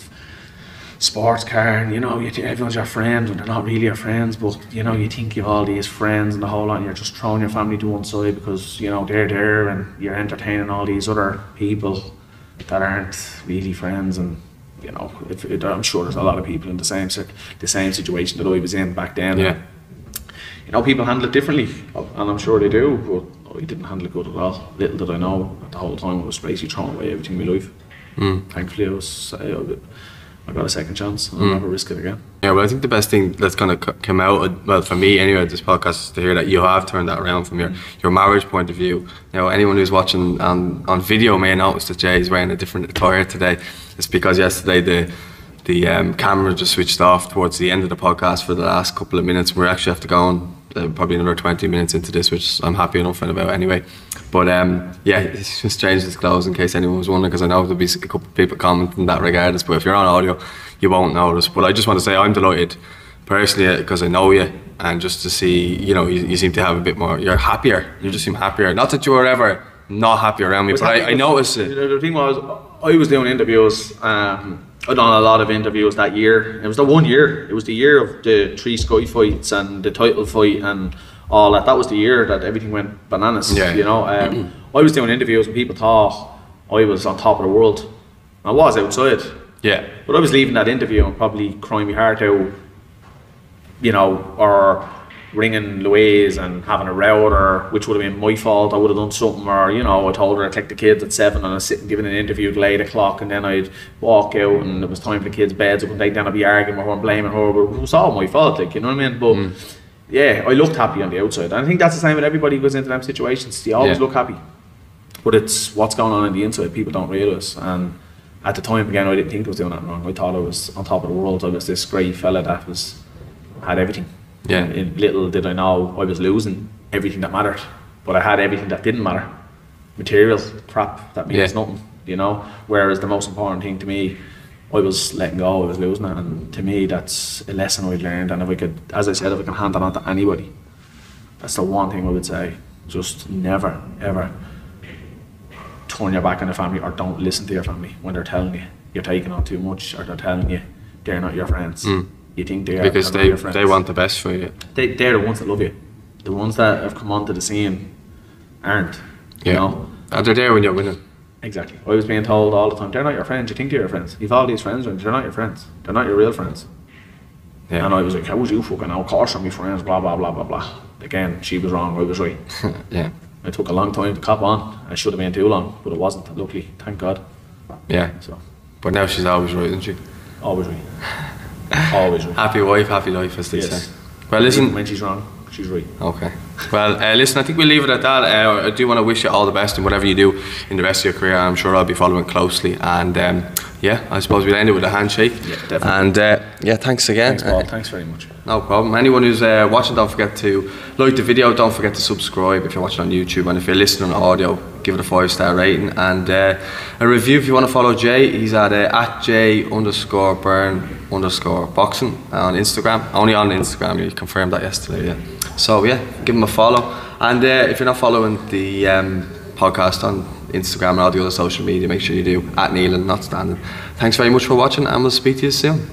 sports car, and you know, everyone's your friend, and they're not really your friends. But you know, you think you've all these friends and the whole lot, and you're just throwing your family to one side because you know they're there, and you're entertaining all these other people that aren't really friends. And you know, I'm sure there's a lot of people in the same situation that I was in back then. Yeah. You know, people handle it differently, and I'm sure they do, but I didn't handle it good at all. Little did I know, the whole time I was basically throwing away everything in my life. Thankfully, I got a second chance, and I'll never risk it again. Yeah, well, I think the best thing that's going to come out, well, for me anyway, this podcast is to hear that you have turned that around from your marriage point of view. You know, anyone who's watching on video may notice that Jay is wearing a different attire today. It's because yesterday the camera just switched off towards the end of the podcast for the last couple of minutes. We actually have to go on probably another 20 minutes into this, which I'm happy enough about anyway. But yeah, he's just changed his clothes in case anyone was wondering, because I know there'll be a couple of people commenting that regardless, but if you're on audio, you won't notice. But I just want to say I'm delighted personally because I know you, and just to see, you know, you seem to have a bit more, you're happier, you just seem happier. Not that you were ever not happy around me, but I noticed it. The thing was, I was doing interviews, I'd done a lot of interviews that year. It was the one year, it was the year of the 3 Sky fights and the title fight and all that. That was the year that everything went bananas, you know. I was doing interviews and people thought I was on top of the world. I was outside. Yeah. But I was leaving that interview and probably crying my heart out, you know, or ringing Louise and having a row with her, which would have been my fault. I would have done something, or you know, I told her I'd collect the kids at 7 and I was sitting giving an interview till 8 o'clock, and then I'd walk out and it was time for the kids' beds up, and then I'd be arguing with her and blaming her, but it was all my fault, like, you know what I mean? But yeah, I looked happy on the outside, and I think that's the same with everybody who goes into them situations. They always look happy, but it's what's going on the inside people don't realise. And at the time, again, I didn't think I was doing that wrong. I thought I was on top of the world. I was this great fella that had everything. Yeah. And little did I know I was losing everything that mattered, but I had everything that didn't matter. Material crap that means nothing, you know. Whereas the most important thing to me, I was letting go, I was losing it, and to me that's a lesson I'd learned. And if I could, as I said, if I can hand that on to anybody, that's the one thing I would say: just never ever turn your back on the family, or don't listen to your family when they're telling you you're taking on too much, or they're telling you they're not your friends. You think they are, because they want the best for you. They're the ones that love you. The ones that have come onto the scene aren't. You know? And they're there when you're winning. Exactly. I was being told all the time, they're not your friends. You think they're your friends. You've all these friends, and they're not your friends. They're not your real friends. Yeah. And I was like, how would you fucking know? Of course I'm my friends, blah, blah, blah, blah, blah. Again, she was wrong, I was right. Yeah. It took a long time to cop on. It should have been too long, but it wasn't, luckily. Thank God. Yeah. So. But now she's always right, isn't she? Always right. Always right. Happy wife, happy life, as they say. Well, listen. Even when she's wrong, she's right. Okay. Well, listen, I think we'll leave it at that. I do want to wish you all the best in whatever you do in the rest of your career. I'm sure I'll be following closely. And yeah, I suppose we'll end it with a handshake. Yeah, definitely. And yeah, thanks again. Thanks, Paul. Thanks very much. No problem. Anyone who's watching, don't forget to like the video. Don't forget to subscribe if you're watching on YouTube. And if you're listening on audio, give it a 5-star rating. And a review if you want to follow Jay. He's at J_Byrne_boxing on Instagram. Only on Instagram. You confirmed that yesterday, yeah. So yeah, give him a follow. And if you're not following the podcast on Instagram and all the other social media, make sure you do, at Neil and Not Standing. Thanks very much for watching, and we'll speak to you soon.